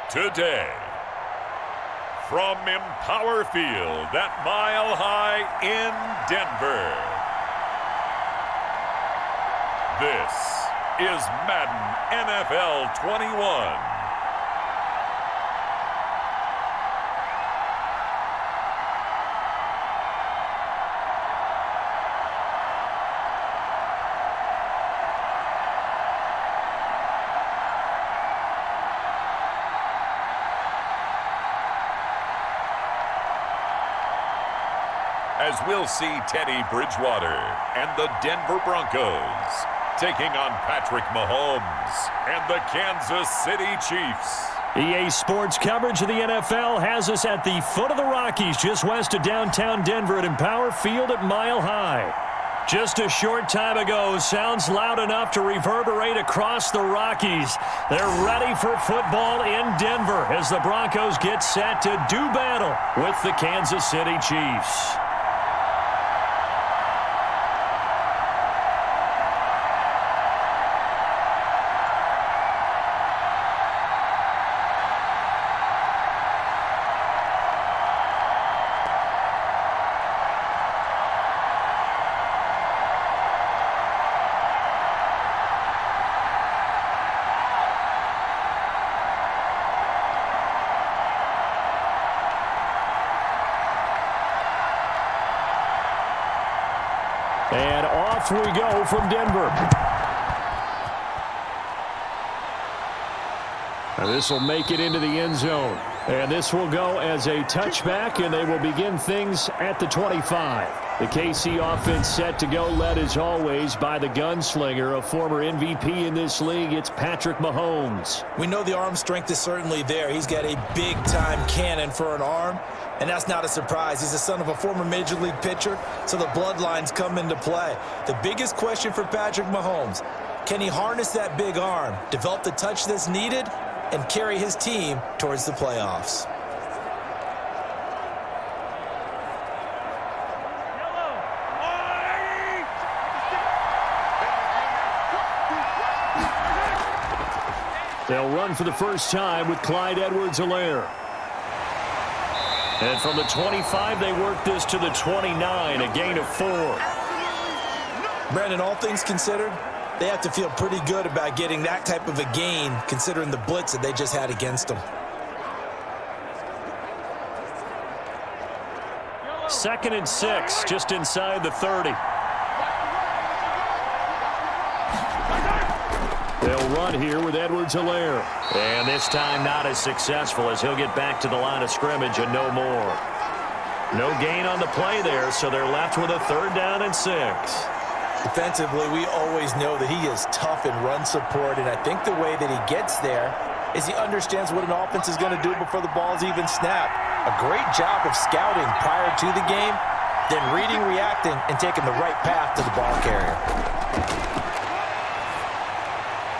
Today, from Empower Field at Mile High in Denver, this is Madden NFL 21. As we'll see Teddy Bridgewater and the Denver Broncos taking on Patrick Mahomes and the Kansas City Chiefs. EA Sports coverage of the NFL has us at the foot of the Rockies, just west of downtown Denver at Empower Field at Mile High. Just a short time ago, sounds loud enough to reverberate across the Rockies. They're ready for football in Denver as the Broncos get set to do battle with the Kansas City Chiefs. And off we go from Denver. This will make it into the end zone. And this will go as a touchback, and they will begin things at the 25. The KC offense set to go, led as always by the gunslinger, a former MVP in this league. It's Patrick Mahomes. We know the arm strength is certainly there. He's got a big-time cannon for an arm, and that's not a surprise. He's the son of a former Major League pitcher, so the bloodlines come into play. The biggest question for Patrick Mahomes, can he harness that big arm, develop the touch that's needed, and carry his team towards the playoffs? They'll run for the first time with Clyde Edwards-Helaire. And from the 25, they work this to the 29, a gain of 4. Brandon, all things considered, they have to feel pretty good about getting that type of a gain, considering the blitz that they just had against them. Second and 6, just inside the 30. They'll run here with Edwards-Helaire. And this time not as successful as he'll get back to the line of scrimmage and no more. No gain on the play there, so they're left with a 3rd down and 6. Defensively, we always know that he is tough in run support, and I think the way that he gets there is he understands what an offense is going to do before the ball's even snapped. A great job of scouting prior to the game, then reading, reacting, and taking the right path to the ball carrier.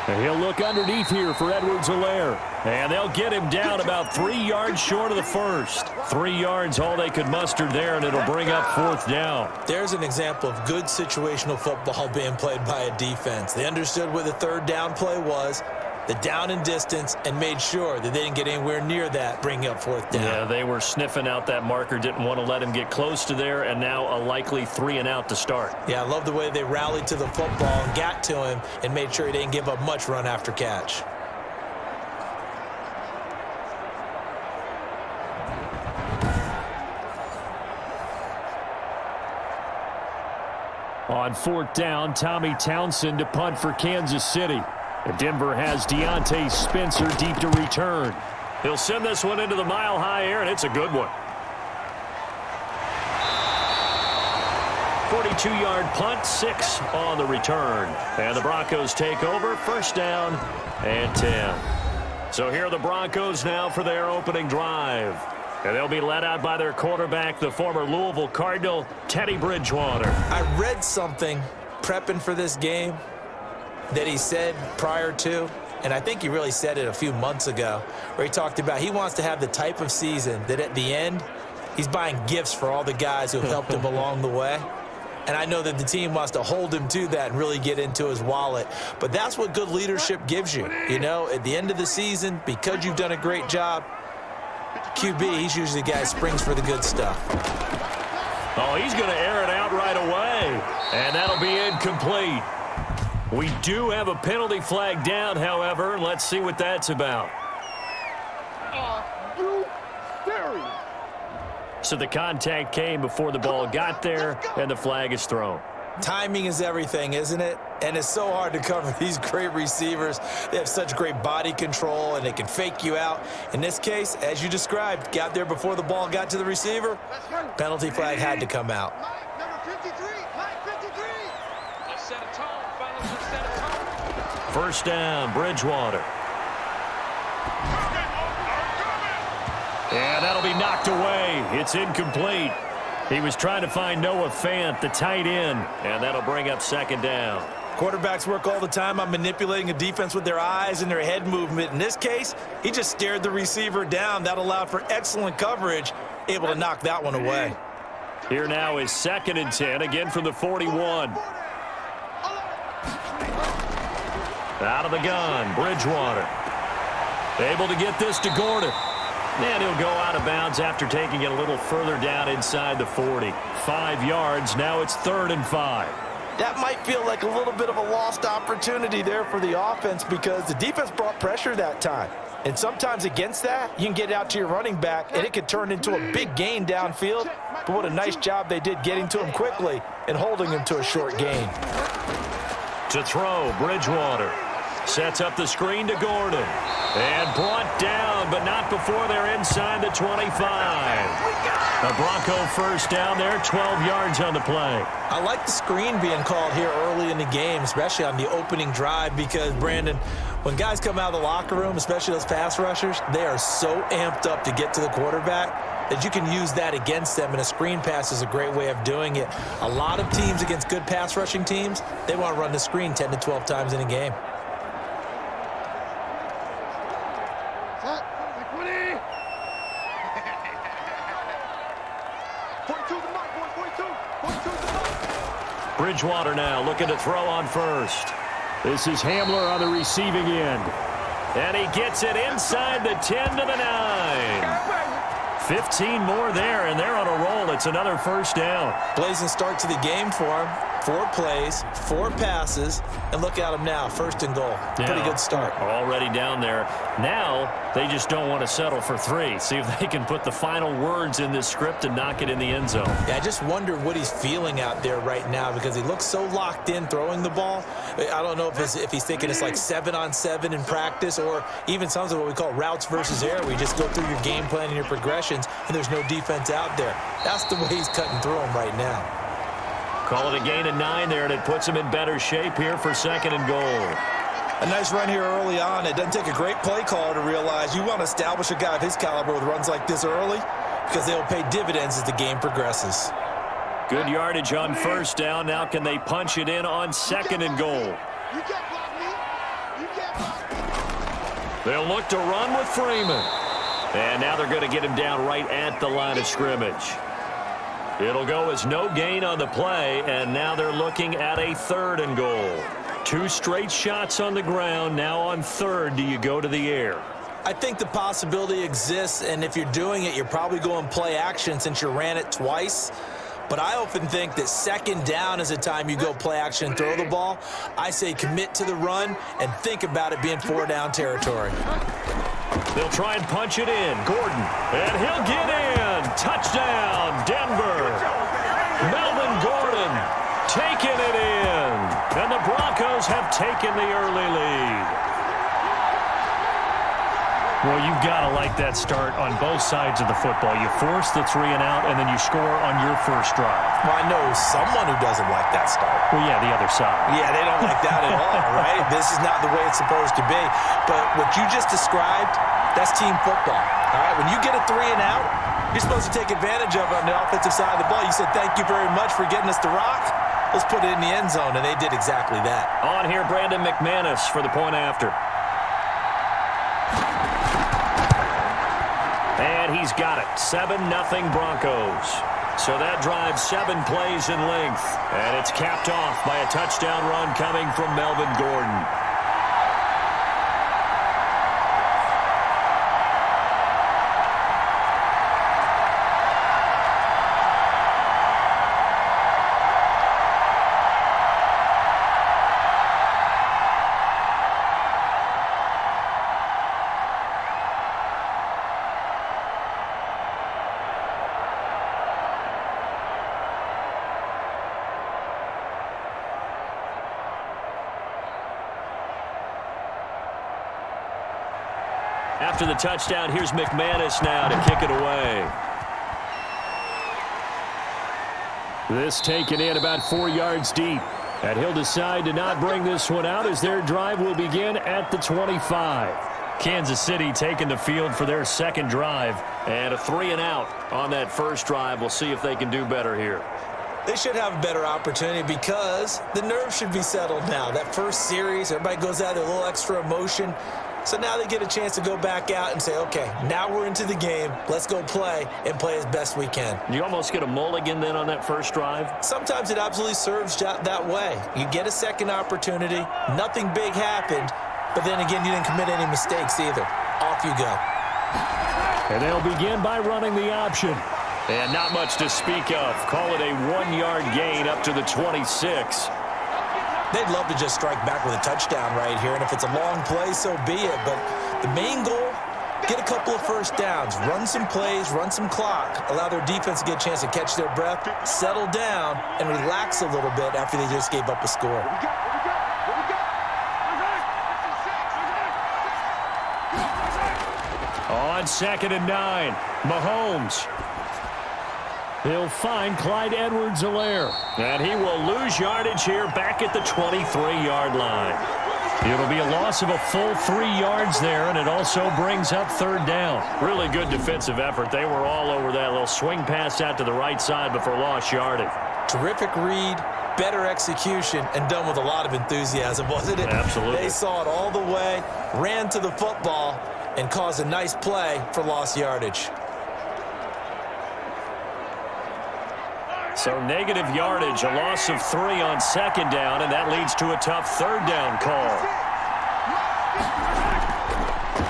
And he'll look underneath here for Edwards-Helaire. And they'll get him down about 3 yards short of the first. 3 yards, all they could muster there, and it'll bring up 4th down. There's an example of good situational football being played by a defense. They understood what the 3rd down play was, the down and distance, and made sure that they didn't get anywhere near that, bringing up 4th down. Yeah, they were sniffing out that marker, didn't want to let him get close to there, and now a likely 3 and out to start. Yeah, I love the way they rallied to the football and got to him and made sure he didn't give up much run after catch. On 4th down, Tommy Townsend to punt for Kansas City. And Denver has Deontay Spencer deep to return. He'll send this one into the mile-high air, and it's a good one. 42-yard punt, 6 on the return. And the Broncos take over, 1st down and 10. So here are the Broncos now for their opening drive. And they'll be led out by their quarterback, the former Louisville Cardinal, Teddy Bridgewater. I read something prepping for this game that he said prior to, and I think he really said it a few months ago, where he talked about he wants to have the type of season that at the end, he's buying gifts for all the guys who have helped him along the way. and I know that the team wants to hold him to that and really get into his wallet. But that's what good leadership gives you. You know, at the end of the season, because you've done a great job, QB, he's usually the guy who springs for the good stuff. Oh, he's going to air it out right away, and that'll be incomplete. We do have a penalty flag down, however. Let's see what that's about. So the contact came before the ball got there, and the flag is thrown. Timing is everything, isn't it? And it's so hard to cover these great receivers. They have such great body control, and they can fake you out. In this case, as you described, got there before the ball got to the receiver. Penalty flag had to come out. First down, Bridgewater. And that'll be knocked away. It's incomplete. He was trying to find Noah Fant, the tight end, and that'll bring up second down. Quarterbacks work all the time on manipulating a defense with their eyes and their head movement. In this case, he just stared the receiver down. That allowed for excellent coverage, able to knock that one away. Here now is 2nd and 10, again from the 41. Out of the gun, Bridgewater. Able to get this to Gordon. And he'll go out of bounds after taking it a little further down inside the 40. 5 yards, now it's 3rd and 5. That might feel like a little bit of a lost opportunity there for the offense because the defense brought pressure that time. And sometimes against that, you can get out to your running back, and it could turn into a big gain downfield. But what a nice job they did getting to him quickly and holding him to a short gain. To throw, Bridgewater. Sets up the screen to Gordon. And brought down, but not before they're inside the 25. A Bronco first down there, 12 yards on the play. I like the screen being called here early in the game, especially on the opening drive, because, Brandon, when guys come out of the locker room, especially those pass rushers, they are so amped up to get to the quarterback that you can use that against them, and a screen pass is a great way of doing it. A lot of teams against good pass rushing teams, they want to run the screen 10 to 12 times in a game. Bridgewater now looking to throw on first. This is Hamler on the receiving end. And he gets it inside the 10 to the 9. 15 more there, and they're on a roll. It's another first down. Blazing start to the game for him. 4 plays, 4 passes, and look at him now, 1st and goal. Pretty good start. Already down there. Now they just don't want to settle for 3. See if they can put the final words in this script and knock it in the end zone. Yeah, I just wonder what he's feeling out there right now because he looks so locked in throwing the ball. I don't know if he's thinking it's like 7-on-7 in practice or even something what we call routes versus air, where you just go through your game plan and your progressions and there's no defense out there. That's the way he's cutting through them right now. Call it a gain of 9 there, and it puts him in better shape here for 2nd and goal. A nice run here early on. It doesn't take a great play caller to realize you want to establish a guy of his caliber with runs like this early because they'll pay dividends as the game progresses. Good yardage on first down. Now can they punch it in on 2nd and goal? They'll look to run with Freeman. And now they're going to get him down right at the line of scrimmage. It'll go as no gain on the play, and now they're looking at a 3rd and goal. 2 straight shots on the ground. Now on 3rd, do you go to the air? I think the possibility exists, and if you're doing it, you're probably going play action since you ran it twice. But I often think that 2nd down is the time you go play action and throw the ball. I say commit to the run and think about it being 4-down territory. They'll try and punch it in. Gordon, and he'll get in. Touchdown, Denver. Melvin Gordon taking it in. And the Broncos have taken the early lead. Well, you've got to like that start on both sides of the football. You force the 3 and out, and then you score on your first drive. Well, I know someone who doesn't like that start. Well, yeah, the other side. Yeah, they don't like that at all, right? This is not the way it's supposed to be. But what you just described, that's team football. All right, when you get a 3 and out, you're supposed to take advantage of it on the offensive side of the ball. You said, thank you very much for getting us to rock. Let's put it in the end zone, and they did exactly that. On here, Brandon McManus for the point after. And he's got it. 7-0 Broncos. So that drives 7 plays in length. And it's capped off by a touchdown run coming from Melvin Gordon. After the touchdown, here's McManus now to kick it away. This taken in about 4 yards deep. And he'll decide to not bring this one out as their drive will begin at the 25. Kansas City taking the field for their second drive. And a 3-and-out on that first drive. We'll see if they can do better here. They should have a better opportunity because the nerves should be settled now. That first series, everybody goes out with a little extra emotion. So now they get a chance to go back out and say, okay, now we're into the game. Let's go play and play as best we can. You almost get a mulligan then on that first drive? Sometimes it absolutely serves that way. You get a second opportunity. Nothing big happened. But then again, you didn't commit any mistakes either. Off you go. And they'll begin by running the option. And not much to speak of. Call it a 1-yard gain up to the 26. They'd love to just strike back with a touchdown right here, and if it's a long play, so be it. But the main goal, get a couple of first downs, run some plays, run some clock, allow their defense to get a chance to catch their breath, settle down, and relax a little bit after they just gave up a score. On 2nd and 9, Mahomes. He'll find Clyde Edwards-Helaire. And he will lose yardage here back at the 23-yard line. It'll be a loss of a full 3 yards there, and it also brings up 3rd down. Really good defensive effort. They were all over that little swing pass out to the right side before lost yardage. Terrific read, better execution, and done with a lot of enthusiasm, wasn't it? Absolutely. They saw it all the way, ran to the football, and caused a nice play for lost yardage. So negative yardage, a loss of 3 on 2nd down, and that leads to a tough 3rd down call.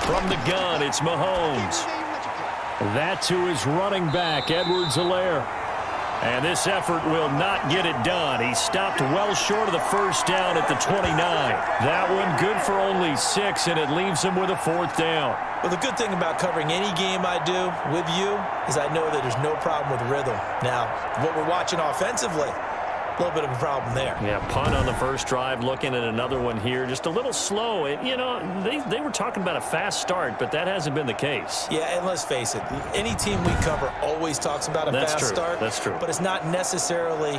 From the gun, it's Mahomes. That to his running back, Edwards-Helaire. And this effort will not get it done. He stopped well short of the 1st down at the 29. That one good for only 6, and it leaves him with a 4th down. Well, the good thing about covering any game I do with you is I know that there's no problem with rhythm. Now, what we're watching offensively, a little bit of a problem there. Yeah, punt on the first drive, looking at another one here. Just a little slow. And, you know, they were talking about a fast start, but that hasn't been the case. Yeah, and let's face it, any team we cover always talks about a fast start. That's true. But it's not necessarily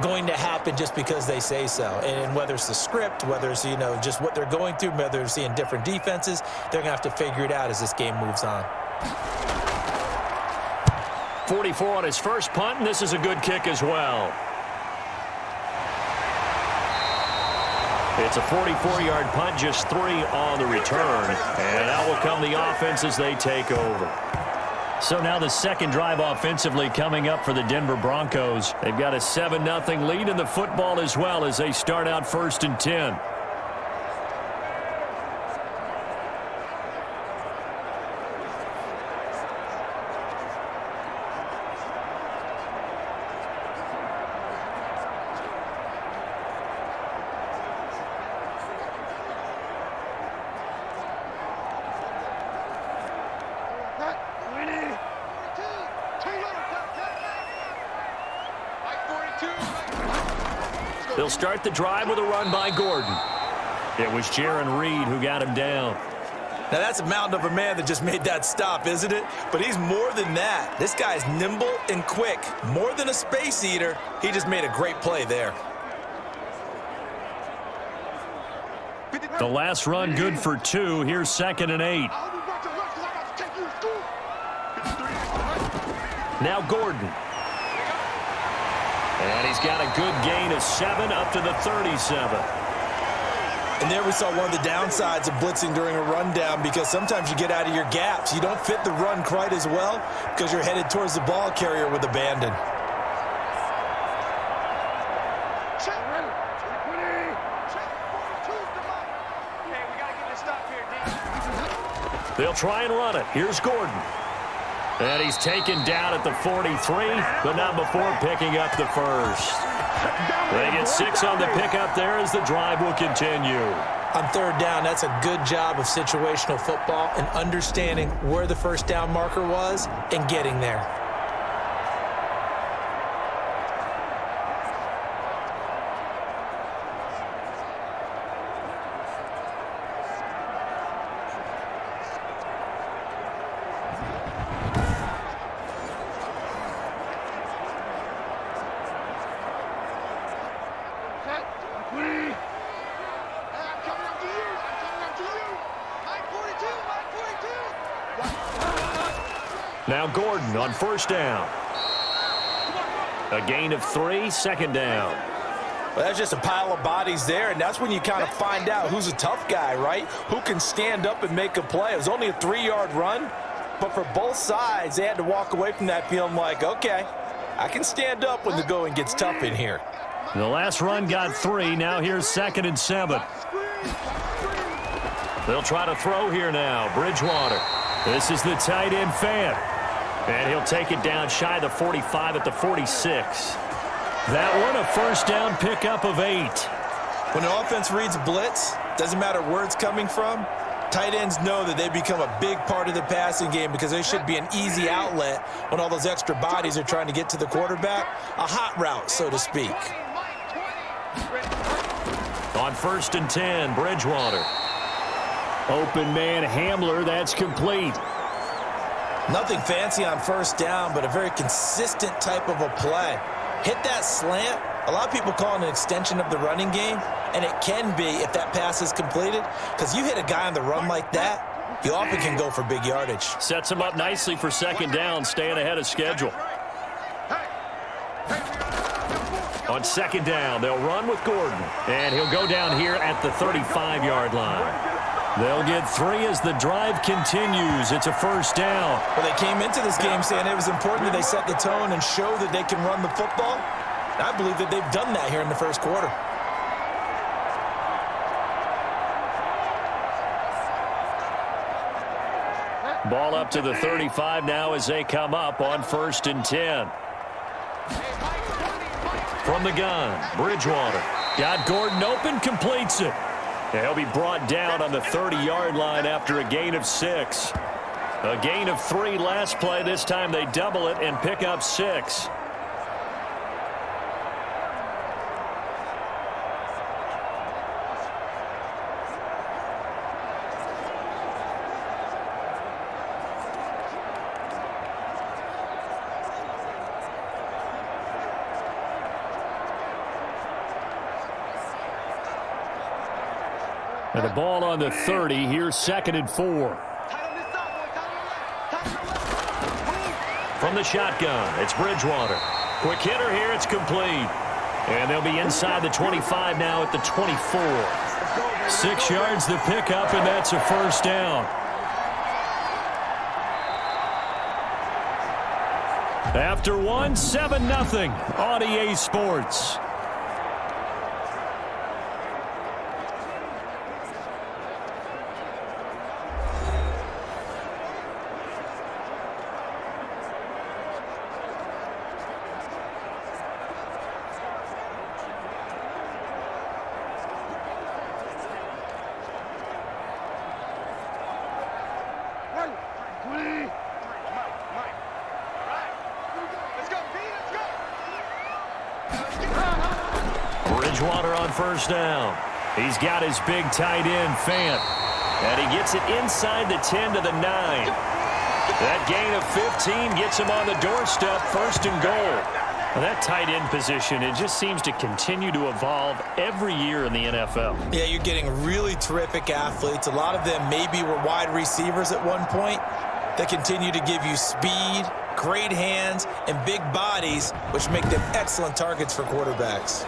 going to happen just because they say so. And whether it's the script, whether it's, you know, just what they're going through, whether they're seeing different defenses, they're going to have to figure it out as this game moves on. 44 on his first punt, and this is a good kick as well. It's a 44-yard punt, just 3 on the return. And out will come the offense as they take over. So now the second drive offensively coming up for the Denver Broncos. They've got a 7-0 lead in the football as well as they start out 1st and 10. They'll start the drive with a run by Gordon. It was Jaron Reed who got him down. Now, that's a mountain of a man that just made that stop, isn't it? But he's more than that. This guy's nimble and quick. More than a space eater. He just made a great play there. The last run good for 2. Here's 2nd and 8. Now Gordon. And he's got a good gain of 7 up to the 37. And there we saw one of the downsides of blitzing during a rundown, because sometimes you get out of your gaps. You don't fit the run quite as well because you're headed towards the ball carrier with abandon. They'll try and run it. Here's Gordon. And he's taken down at the 43, but not before picking up the first. They get 6 on the pickup there as the drive will continue. On third down, that's a good job of situational football and understanding where the first down marker was and getting there. Now Gordon on first down. A gain of 3, second down. Well, that's just a pile of bodies there, and that's when you kind of find out who's a tough guy, right? Who can stand up and make a play. It was only a 3-yard run, but for both sides, they had to walk away from that feeling like, okay, I can stand up when the going gets tough in here. The last run got 3. Now here's 2nd and 7. They'll try to throw here now. Bridgewater. This is the tight end Fant. And he'll take it down shy of the 45 at the 46. That one a first down pickup of 8. When an offense reads blitz, doesn't matter where it's coming from, tight ends know that they become a big part of the passing game because they should be an easy outlet when all those extra bodies are trying to get to the quarterback. A hot route, so to speak. On 1st and 10, Bridgewater. Open man Hamler, that's complete. Nothing fancy on first down, but a very consistent type of a play. Hit that slant. A lot of people call it an extension of the running game, and it can be if that pass is completed, because you hit a guy on the run like that, you often can go for big yardage. Sets him up nicely for second down, staying ahead of schedule. On second down, they'll run with Gordon, and he'll go down here at the 35-yard line. They'll get 3 as the drive continues. It's a first down. Well, they came into this game saying it was important that they set the tone and show that they can run the football. And I believe that they've done that here in the first quarter. Ball up to the 35 now as they come up on 1st and 10. From the gun, Bridgewater. Got Gordon open, completes it. He'll be brought down on the 30-yard line after a gain of 6. A gain of 3 last play. This time they double it and pick up 6. And the ball on the 30. Here's 2nd and 4. From the shotgun, it's Bridgewater. Quick hitter here, it's complete. And they'll be inside the 25 now at the 24. 6 yards the pickup, and that's a first down. After one, 7-0 on EA Sports. Bridgewater on first down. He's got his big tight end, Fant. And he gets it inside the 10 to the 9. That gain of 15 gets him on the doorstep, 1st and goal. Well, that tight end position, it just seems to continue to evolve every year in the NFL. Yeah, you're getting really terrific athletes. A lot of them maybe were wide receivers at one point. They continue to give you speed, great hands, and big bodies, which make them excellent targets for quarterbacks.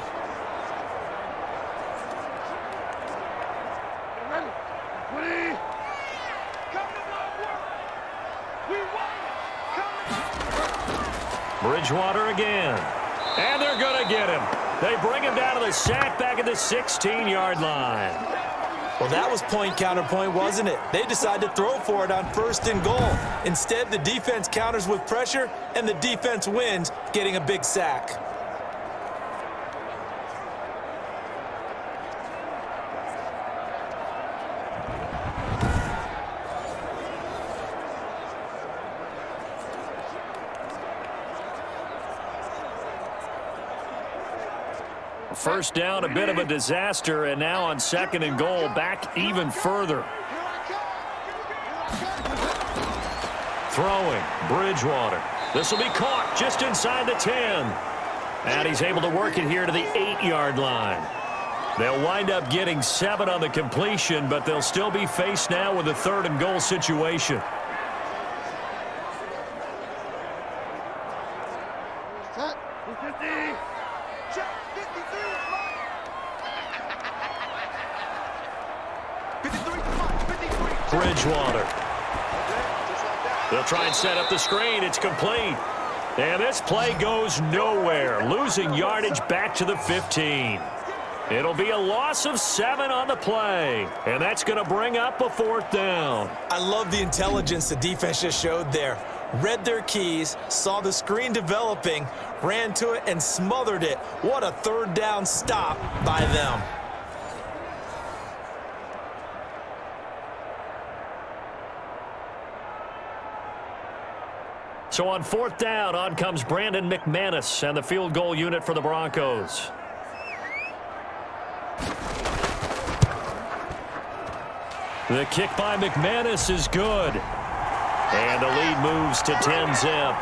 Bridgewater again. And they're going to get him. They bring him down to the sack back at the 16-yard line. Well, that was point counterpoint, wasn't it? They decided to throw for it on 1st and goal. Instead, the defense counters with pressure, and the defense wins, getting a big sack. First down, a bit of a disaster, and now on 2nd and goal, back even further. Throwing, Bridgewater. This will be caught just inside the 10. And he's able to work it here to the 8-yard line. They'll wind up getting 7 on the completion, but they'll still be faced now with a 3rd and goal situation. Bridgewater. They'll try and set up the screen. It's complete. And this play goes nowhere. Losing yardage back to the 15. It'll be a loss of 7 on the play. And that's going to bring up a 4th down. I love the intelligence the defense just showed there. Read their keys, saw the screen developing, ran to it, and smothered it. What a 3rd down stop by them. So on 4th down, on comes Brandon McManus and the field goal unit for the Broncos. The kick by McManus is good. And the lead moves to 10-zip.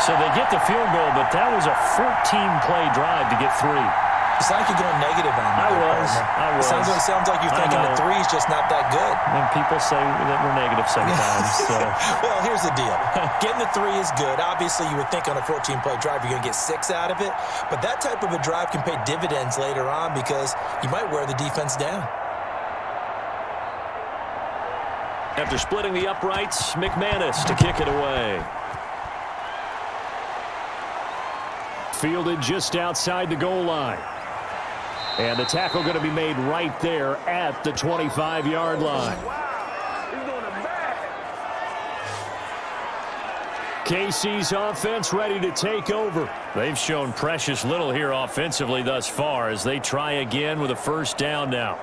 So they get the field goal, but that was a 14-play drive to get 3. It's like you're going negative on me. I was. Sounds like you're thinking the 3's just not that good. And people say that we're negative sometimes. So. Well, here's the deal. Getting the 3 is good. Obviously, you would think on a 14-play drive you're going to get 6 out of it. But that type of a drive can pay dividends later on because you might wear the defense down. After splitting the uprights, McManus to kick it away. Fielded just outside the goal line. And the tackle going to be made right there at the 25-yard line. KC's offense ready to take over. They've shown precious little here offensively thus far as they try again with a 1st down now.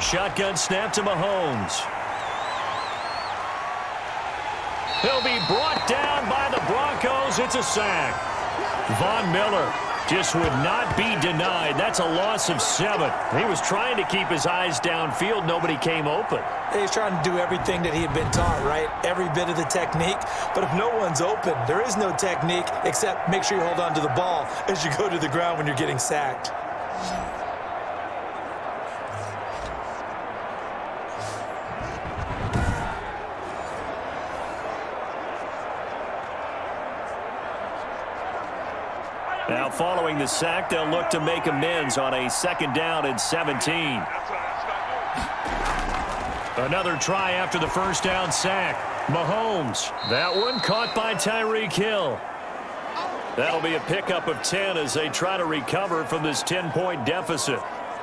Shotgun snap to Mahomes. He'll be brought down by the Broncos. It's a sack. Von Miller just would not be denied. That's a loss of 7. He was trying to keep his eyes downfield. Nobody came open. He's trying to do everything that he had been taught, right? Every bit of the technique. But if no one's open, there is no technique except make sure you hold on to the ball as you go to the ground when you're getting sacked. Now following the sack, they'll look to make amends on a 2nd down and 17. Another try after the 1st down sack. Mahomes. That one caught by Tyreek Hill. That'll be a pickup of 10 as they try to recover from this 10-point deficit.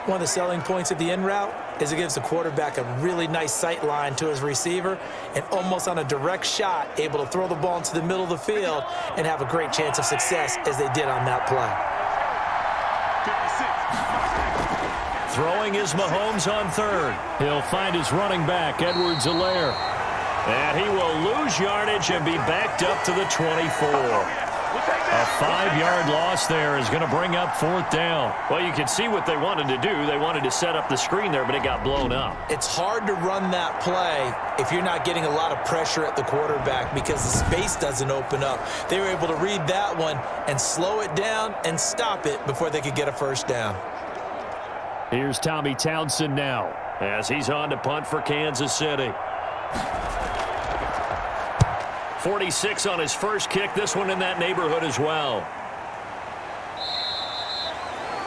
One of the selling points of the in route is it gives the quarterback a really nice sight line to his receiver and almost on a direct shot able to throw the ball into the middle of the field and have a great chance of success as they did on that play. Throwing is Mahomes on 3rd. He'll find his running back, Edwards-Helaire. And he will lose yardage and be backed up to the 24. A 5-yard loss there is going to bring up 4th down. Well, you can see what they wanted to do. They wanted to set up the screen there, but it got blown up. It's hard to run that play if you're not getting a lot of pressure at the quarterback because the space doesn't open up. They were able to read that one and slow it down and stop it before they could get a first down. Here's Tommy Townsend now as he's on to punt for Kansas City. 46 on his first kick. This one in that neighborhood as well.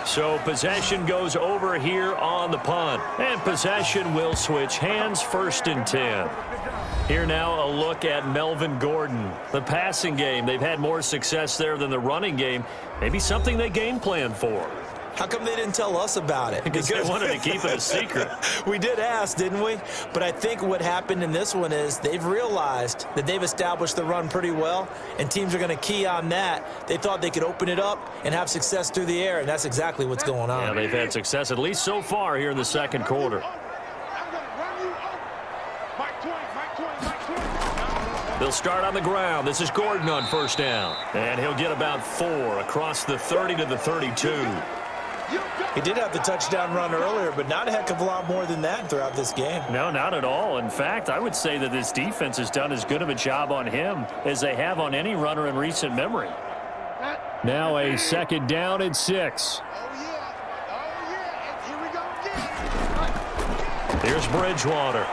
So possession goes over here on the punt. And possession will switch hands, 1st and 10. Here now a look at Melvin Gordon. The passing game, they've had more success there than the running game. Maybe something they game plan for. How come they didn't tell us about it? Because they wanted to keep it a secret. We did ask, didn't we? But I think what happened in this one is they've realized that they've established the run pretty well, and teams are going to key on that. They thought they could open it up and have success through the air, and that's exactly what's going on. Yeah, they've had success at least so far here in the 2nd quarter. They'll start on the ground. This is Gordon on 1st down. And he'll get about 4 across the 30 to the 32. He did have the touchdown run earlier, but not a heck of a lot more than that throughout this game. No, not at all. In fact, I would say that this defense has done as good of a job on him as they have on any runner in recent memory. Now a 2nd down and 6. Here's Bridgewater.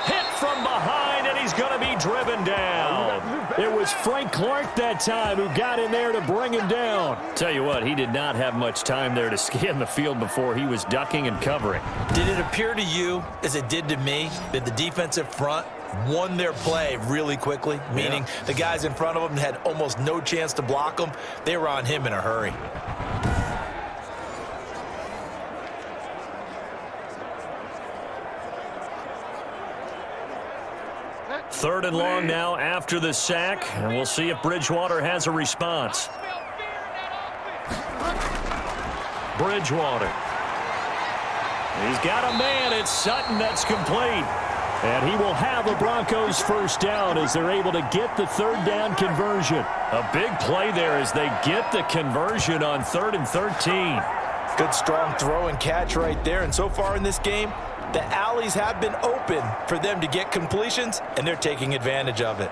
Hit from behind, and he's going to be driven down. It was Frank Clark that time who got in there to bring him down. Tell you what, he did not have much time there to scan the field before he was ducking and covering. Did it appear to you, as it did to me, that the defensive front won their play really quickly? Meaning the guys in front of them had almost no chance to block them. They were on him in a hurry. 3rd and long now after the sack, and we'll see if Bridgewater has a response. Bridgewater. He's got a man. It's Sutton that's complete. And he will have a Broncos 1st down as they're able to get the 3rd down conversion. A big play there as they get the conversion on 3rd and 13. Good strong throw and catch right there. And so far in this game, the alleys have been open for them to get completions, and they're taking advantage of it.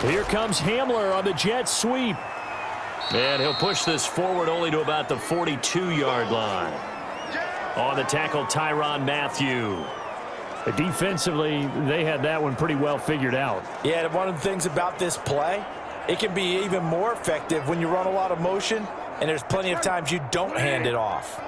Here comes Hamler on the jet sweep. And he'll push this forward only to about the 42-yard line. On the tackle, Tyrann Mathieu. Defensively, they had that one pretty well figured out. Yeah, and one of the things about this play, it can be even more effective when you run a lot of motion, and there's plenty of times you don't hand it off.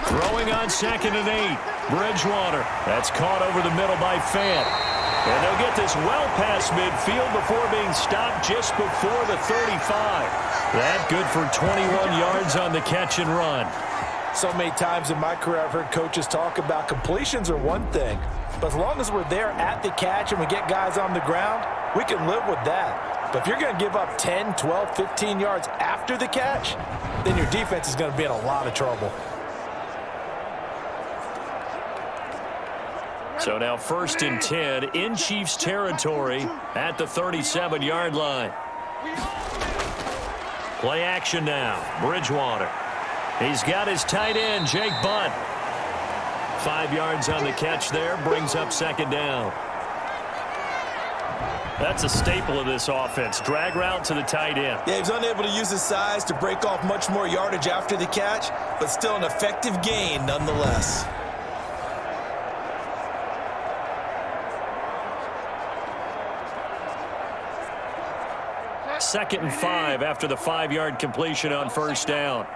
Throwing on 2nd and 8. Bridgewater. That's caught over the middle by Fant. And they'll get this well past midfield before being stopped just before the 35. That good for 21 yards on the catch and run. So many times in my career I've heard coaches talk about completions are one thing, but as long as we're there at the catch and we get guys on the ground, we can live with that. But if you're going to give up 10, 12, 15 yards after the catch, then your defense is going to be in a lot of trouble. So now 1st and 10 in Chiefs territory at the 37-yard line. Play action now. Bridgewater. He's got his tight end, Jake Butt. 5 yards on the catch there. Brings up 2nd down. That's a staple of this offense. Drag route to the tight end. Yeah, he's unable to use his size to break off much more yardage after the catch, but still an effective gain nonetheless. 2nd and 5 after the 5-yard completion on 1st down.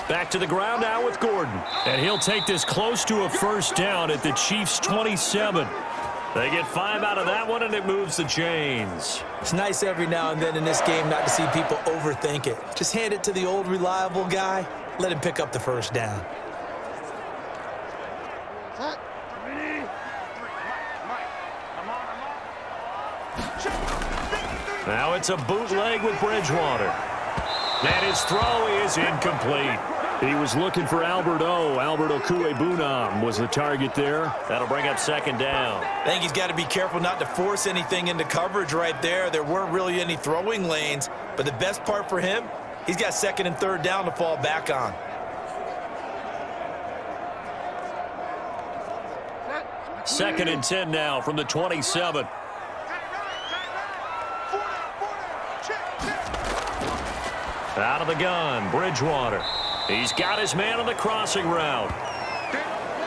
Back to the ground now with Gordon. And he'll take this close to a 1st down at the Chiefs' 27. They get 5 out of that one, and it moves the chains. It's nice every now and then in this game not to see people overthink it. Just hand it to the old reliable guy. Let him pick up the 1st down. Now it's a bootleg with Bridgewater. And his throw is incomplete. He was looking for Albert Okwuegbunam was the target there. That'll bring up second down. I think he's got to be careful not to force anything into coverage right there. There weren't really any throwing lanes, but the best part for him, he's got second and third down to fall back on. Second and 10 now from the 27. Out of the gun, Bridgewater. He's got his man on the crossing route.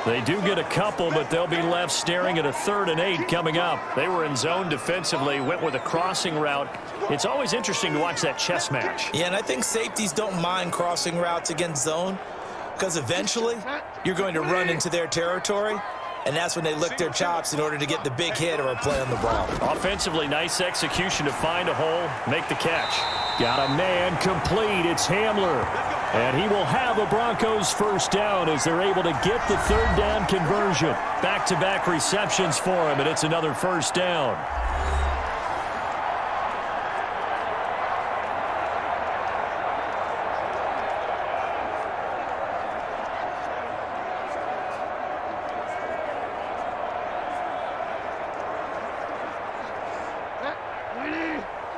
They do get a couple, but they'll be left staring at a 3rd and 8 coming up. They were in zone defensively, went with a crossing route. It's always interesting to watch that chess match. Yeah, and I think safeties don't mind crossing routes against zone because eventually you're going to run into their territory, and that's when they lick their chops in order to get the big hit or a play on the ball. Offensively, nice execution to find a hole, make the catch. Got a man complete. It's Hamler. And he will have a Broncos first down as they're able to get the 3rd down conversion. Back-to-back receptions for him, and it's another first down.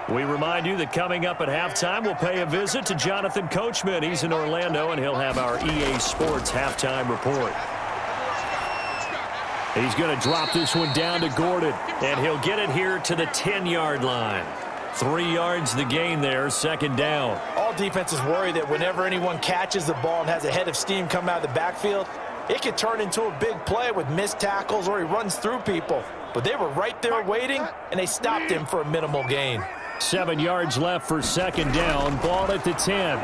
We remind you that coming up at halftime, we'll pay a visit to Jonathan Coachman. He's in Orlando, and he'll have our EA Sports halftime report. He's going to drop this one down to Gordon, and he'll get it here to the 10-yard line. 3 yards the gain there, second down. All defenses worry that whenever anyone catches the ball and has a head of steam come out of the backfield, it could turn into a big play with missed tackles or he runs through people. But they were right there waiting, and they stopped him for a minimal gain. 7 yards left for second down. Ball at the 10.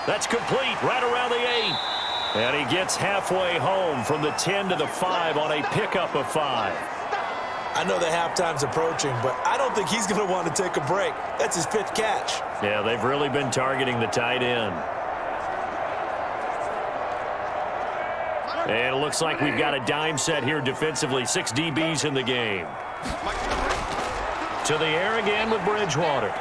That's complete right around the 8. And he gets halfway home from the 10 to the 5 on a pickup of 5. I know the halftime's approaching, but I don't think he's going to want to take a break. That's his 5th catch. Yeah, they've really been targeting the tight end. And it looks like we've got a dime set here defensively. 6 DBs in the game. To the air again with Bridgewater.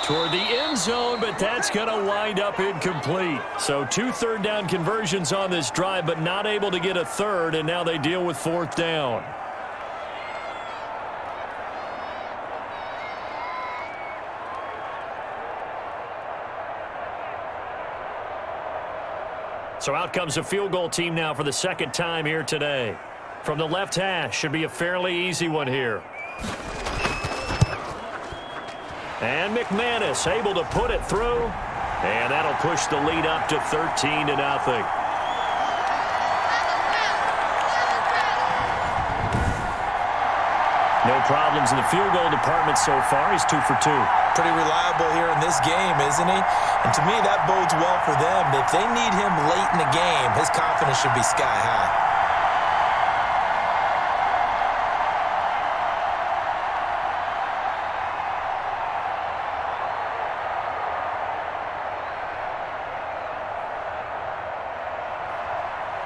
Toward the end zone, but that's going to wind up incomplete. So 2 third down conversions on this drive, but not able to get a third, and now they deal with 4th down. So out comes a field goal team now for the 2nd time here today. From the left hash, should be a fairly easy one here. And McManus able to put it through. And that'll push the lead up to 13-0. No problems in the field goal department so far. He's 2 for 2. Pretty reliable here in this game, isn't he? And to me, that bodes well for them. If they need him late in the game, his confidence should be sky high.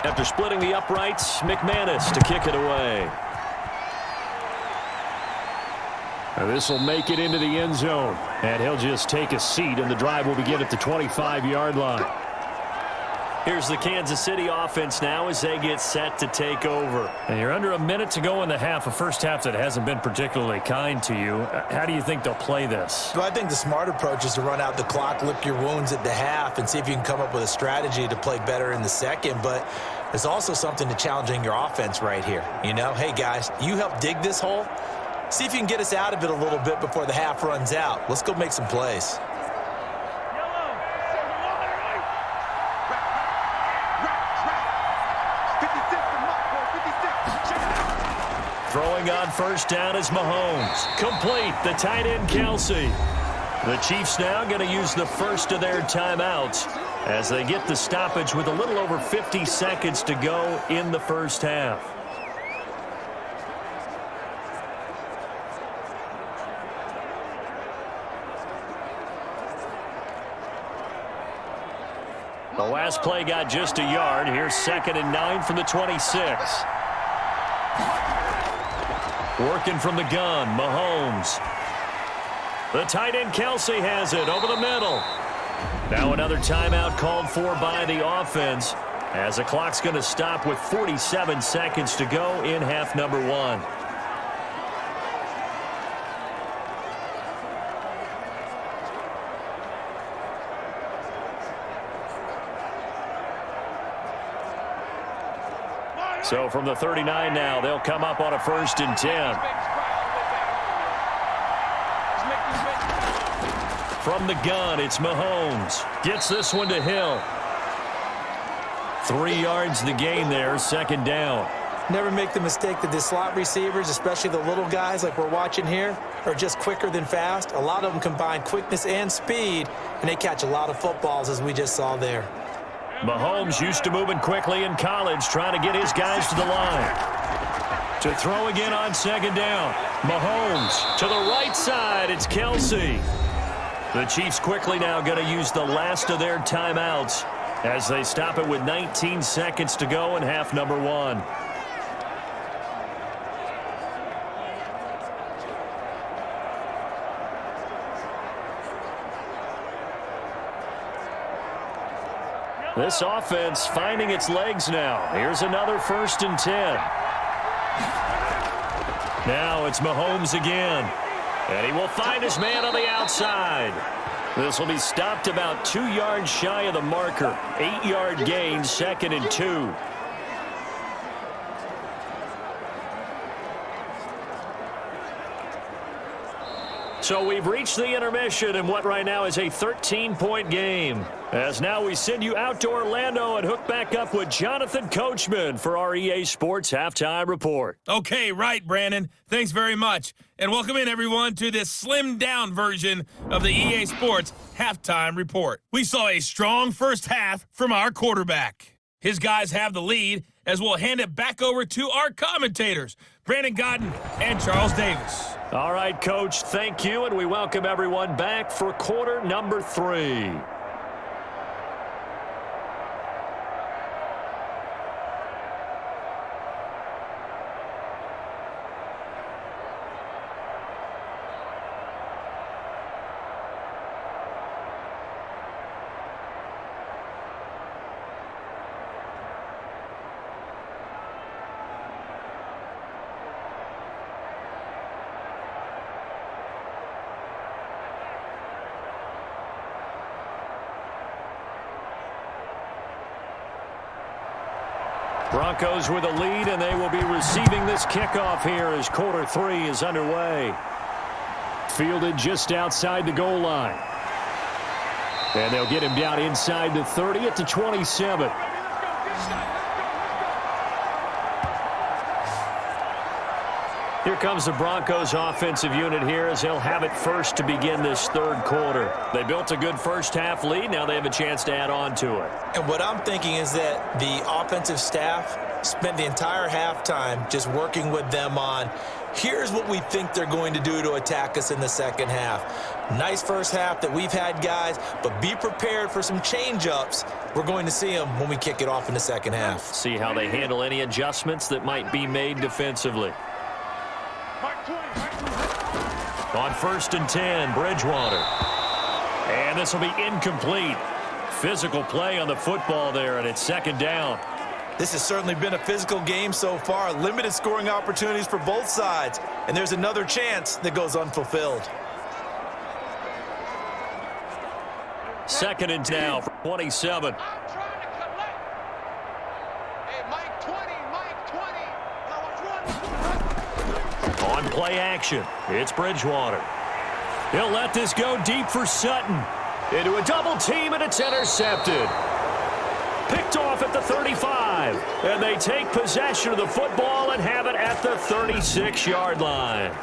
After splitting the uprights, McManus to kick it away. And this will make it into the end zone. And he'll just take a seat, and the drive will begin at the 25-yard line. Here's the Kansas City offense now as they get set to take over. And you're under a minute to go in the half, a first half that hasn't been particularly kind to you. How do you think they'll play this? Well, I think the smart approach is to run out the clock, lick your wounds at the half, and see if you can come up with a strategy to play better in the second. But there's also something to challenging your offense right here. You know, hey, guys, you help dig this hole. See if you can get us out of it a little bit before the half runs out. Let's go make some plays. Throwing on first down is Mahomes. Complete. The tight end, Kelsey. The Chiefs now going to use the first of their timeouts as they get the stoppage with a little over 50 seconds to go in the first half. The last play got just a yard. Here's 2nd and 9 from the 26. Working from the gun, Mahomes. The tight end Kelsey has it over the middle. Now another timeout called for by the offense, as the clock's going to stop with 47 seconds to go in half number 1. So from the 39 now, they'll come up on a 1st and 10. From the gun, it's Mahomes. Gets this one to Hill. 3 yards the gain there, 2nd down. Never make the mistake that the slot receivers, especially the little guys like we're watching here, are just quicker than fast. A lot of them combine quickness and speed, and they catch a lot of footballs, as we just saw there. Mahomes used to moving quickly in college, trying to get his guys to the line. To throw again on 2nd down. Mahomes to the right side. It's Kelsey. The Chiefs quickly now going to use the last of their timeouts as they stop it with 19 seconds to go in half number 1. This offense finding its legs now. Here's another 1st and 10. Now it's Mahomes again. And he will find his man on the outside. This will be stopped about 2 yards shy of the marker. 8-yard gain, 2nd and 2. So we've reached the intermission in what right now is a 13-point game. As now we send you out to Orlando and hook back up with Jonathan Coachman for our EA Sports Halftime Report. Okay, right, Brandon. Thanks very much. And welcome in, everyone, to this slimmed-down version of the EA Sports Halftime Report. We saw a strong first half from our quarterback. His guys have the lead, as we'll hand it back over to our commentators, Brandon Godden and Charles Davis. All right, Coach, thank you, and we welcome everyone back for quarter number 3. Broncos with a lead, and they will be receiving this kickoff here as quarter 3 is underway. Fielded just outside the goal line. And they'll get him down inside the 30 at the 27. Here comes the Broncos offensive unit here as they'll have it first to begin this 3rd quarter. They built a good first half lead. Now they have a chance to add on to it. And what I'm thinking is that the offensive staff spent the entire halftime just working with them on, here's what we think they're going to do to attack us in the 2nd half. Nice first half that we've had, guys, but be prepared for some change-ups. We're going to see them when we kick it off in the 2nd half. See how they handle any adjustments that might be made defensively. On 1st and 10, Bridgewater. And this will be incomplete. Physical play on the football there, and it's 2nd down. This has certainly been a physical game so far. Limited scoring opportunities for both sides. And there's another chance that goes unfulfilled. 2nd and 10 now for 27. On play action, it's Bridgewater. He'll let this go deep for Sutton. Into a double team, and it's intercepted. Picked off at the 35. And they take possession of the football and have it at the 36-yard line.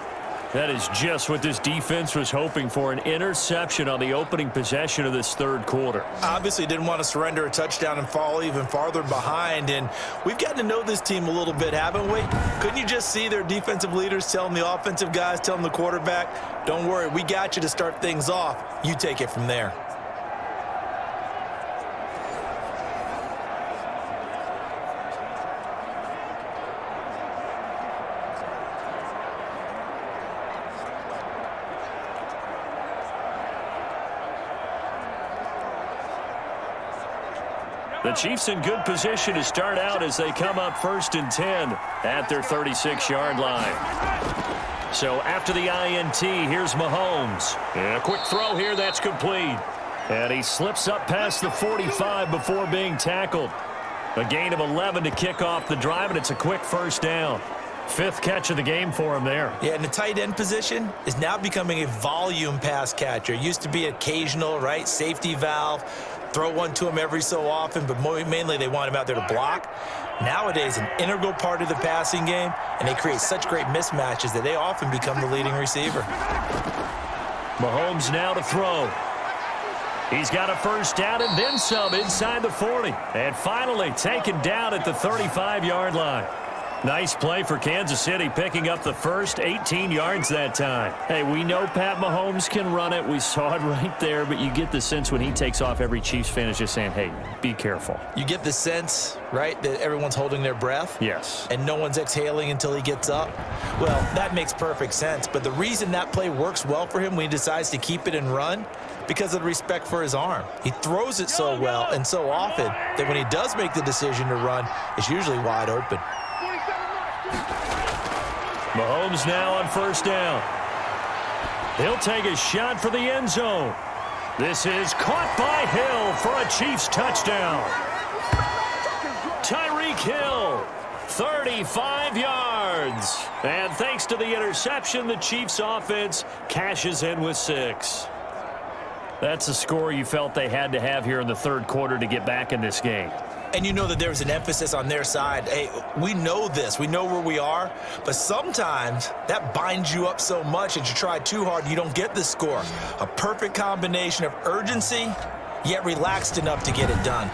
That is just what this defense was hoping for, an interception on the opening possession of this 3rd quarter. Obviously didn't want to surrender a touchdown and fall even farther behind, and we've gotten to know this team a little bit, haven't we? Couldn't you just see their defensive leaders telling the offensive guys, telling the quarterback, don't worry, we got you to start things off. You take it from there. The Chiefs in good position to start out as they come up 1st and 10 at their 36-yard line. So after the INT, here's Mahomes. And a quick throw here that's complete. And he slips up past the 45 before being tackled. A gain of 11 to kick off the drive, and it's a quick 1st down. 5th catch of the game for him there. Yeah, and the tight end position is now becoming a volume pass catcher. It used to be occasional, right? Safety valve. Throw one to him every so often, but mainly they want him out there to block. Nowadays, an integral part of the passing game, and they create such great mismatches that they often become the leading receiver. Mahomes now to throw. He's got a 1st down and then some inside the 40. And finally taken down at the 35-yard line. Nice play for Kansas City, picking up the first 18 yards that time. Hey, we know Pat Mahomes can run it. We saw it right there, but you get the sense when he takes off, every Chiefs fan is just saying, hey, be careful. You get the sense, right, that everyone's holding their breath? Yes. And no one's exhaling until he gets up? Well, that makes perfect sense. But the reason that play works well for him when he decides to keep it and run, because of the respect for his arm. He throws it so well and so often that when he does make the decision to run, it's usually wide open. Mahomes now on 1st down. He'll take a shot for the end zone. This is caught by Hill for a Chiefs touchdown. Tyreek Hill, 35 yards. And thanks to the interception, the Chiefs offense cashes in with 6. That's a score you felt they had to have here in the 3rd quarter to get back in this game. And you know that there's an emphasis on their side. Hey, we know this. We know where we are. But sometimes that binds you up so much that you try too hard, you don't get the score. A perfect combination of urgency, yet relaxed enough to get it done.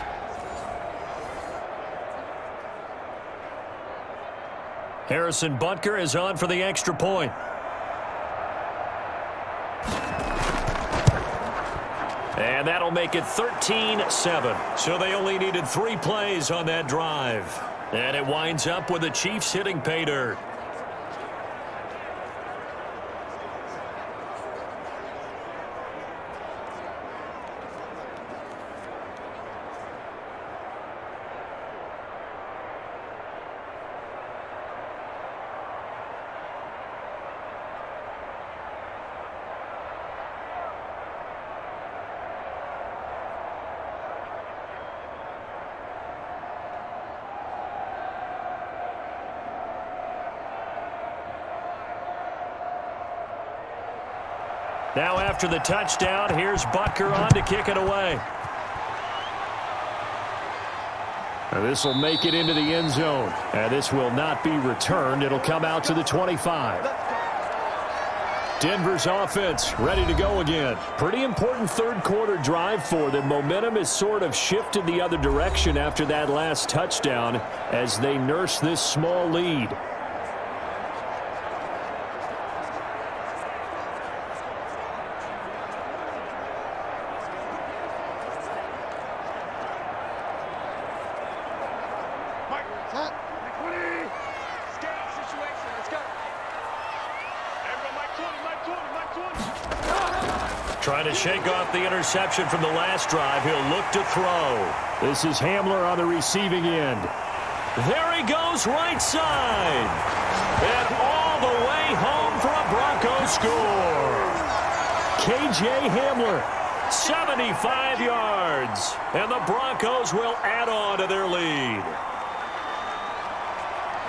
Harrison Butker is on for the extra point. And that'll make it 13-7. So they only needed 3 plays on that drive. And it winds up with the Chiefs hitting pay dirt. Now after the touchdown, here's Butker on to kick it away. And this will make it into the end zone. And this will not be returned. It'll come out to the 25. Denver's offense ready to go again. Pretty important 3rd quarter drive for them. Momentum has sort of shifted the other direction after that last touchdown as they nurse this small lead. Trying to shake off the interception from the last drive. He'll look to throw. This is Hamler on the receiving end. There he goes right side. And all the way home for a Broncos score. KJ Hamler, 75 yards. And the Broncos will add on to their lead.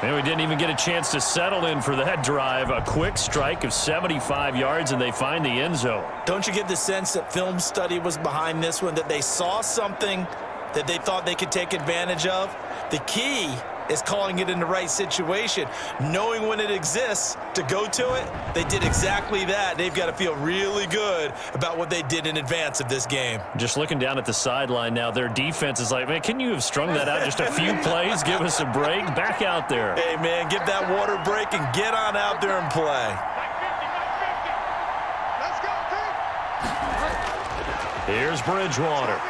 And we didn't even get a chance to settle in for that drive. A quick strike of 75 yards, and they find the end zone. Don't you get the sense that film study was behind this one, that they saw something that they thought they could take advantage of? The key is calling it in the right situation, knowing when it exists to go to it. They did exactly that. They've got to feel really good about what they did in advance of this game. Just looking down at the sideline now, their defense is like, man, can you have strung that out just a few plays? Give us a break. Back out there. Hey, man, give that water break and get on out there and play. Here's Bridgewater.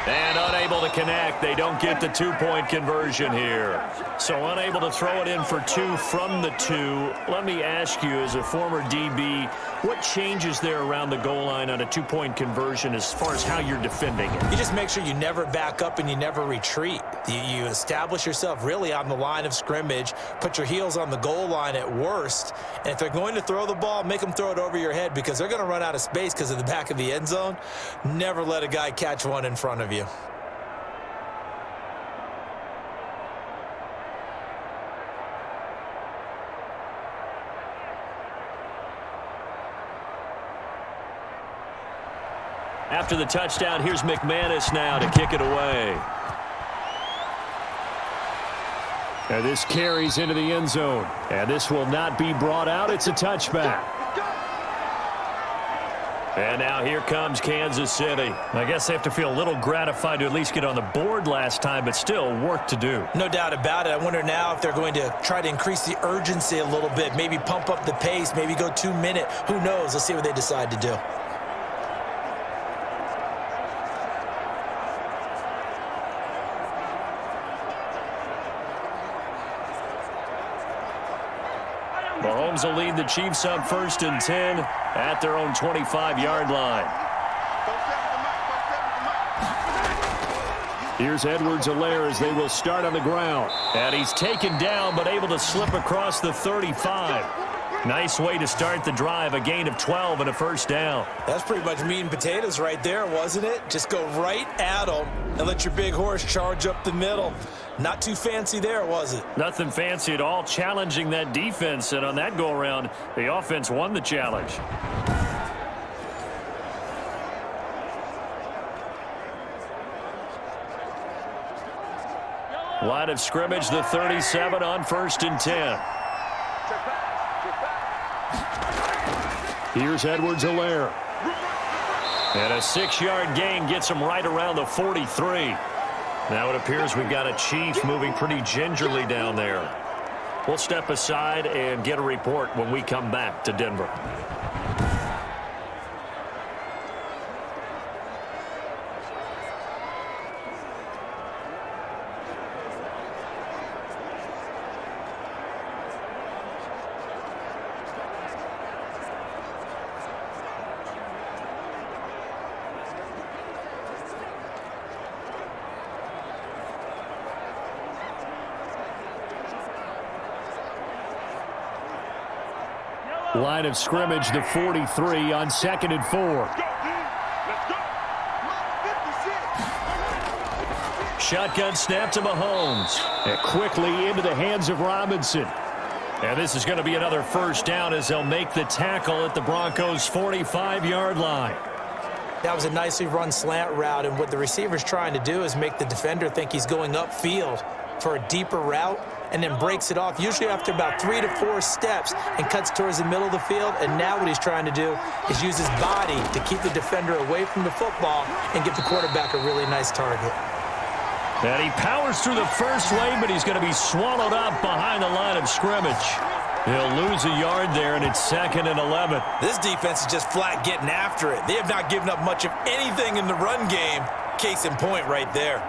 And unable to connect. They don't get the two-point conversion here. So unable to throw it in for two from the two. Let me ask you, as a former DB, what changes there around the goal line on a two-point conversion as far as how you're defending it? You just make sure you never back up and you never retreat. You establish yourself really on the line of scrimmage, put your heels on the goal line at worst, and if they're going to throw the ball, make them throw it over your head because they're going to run out of space because of the back of the end zone. Never let a guy catch one in front of you. After the touchdown, here's McManus now to kick it away. And this carries into the end zone. And this will not be brought out. It's a touchback. And now here comes Kansas City. I guess they have to feel a little gratified to at least get on the board last time, but still work to do. No doubt about it. I wonder now if they're going to try to increase the urgency a little bit, maybe pump up the pace, maybe go 2 minute. Who knows? Let's see what they decide to do. Mahomes will lead the Chiefs up 1st and 10 at their own 25-yard line. Here's Edwards-Helaire as they will start on the ground. And he's taken down but able to slip across the 35. Nice way to start the drive, a gain of 12 and a first down. That's pretty much meat and potatoes right there, wasn't it? Just go right at them and let your big horse charge up the middle. Not too fancy there, was it? Nothing fancy at all, challenging that defense, and on that go-around, the offense won the challenge. Line of scrimmage, the 37 on 1st and 10. Here's Edwards-Helaire. And a 6-yard gain gets him right around the 43. Now it appears we've got a Chief moving pretty gingerly down there. We'll step aside and get a report when we come back to Denver. Line of scrimmage, the 43 on 2nd and 4. Shotgun snap to Mahomes. And quickly into the hands of Robinson. And this is going to be another first down as they'll make the tackle at the Broncos' 45-yard line. That was a nicely run slant route, and what the receiver's trying to do is make the defender think he's going upfield for a deeper route, and then breaks it off, usually after about 3 to 4 steps, and cuts towards the middle of the field. And now what he's trying to do is use his body to keep the defender away from the football and give the quarterback a really nice target. And he powers through the first lane, but he's going to be swallowed up behind the line of scrimmage. He'll lose a yard there, and it's 2nd and 11. This defense is just flat getting after it. They have not given up much of anything in the run game. Case in point right there.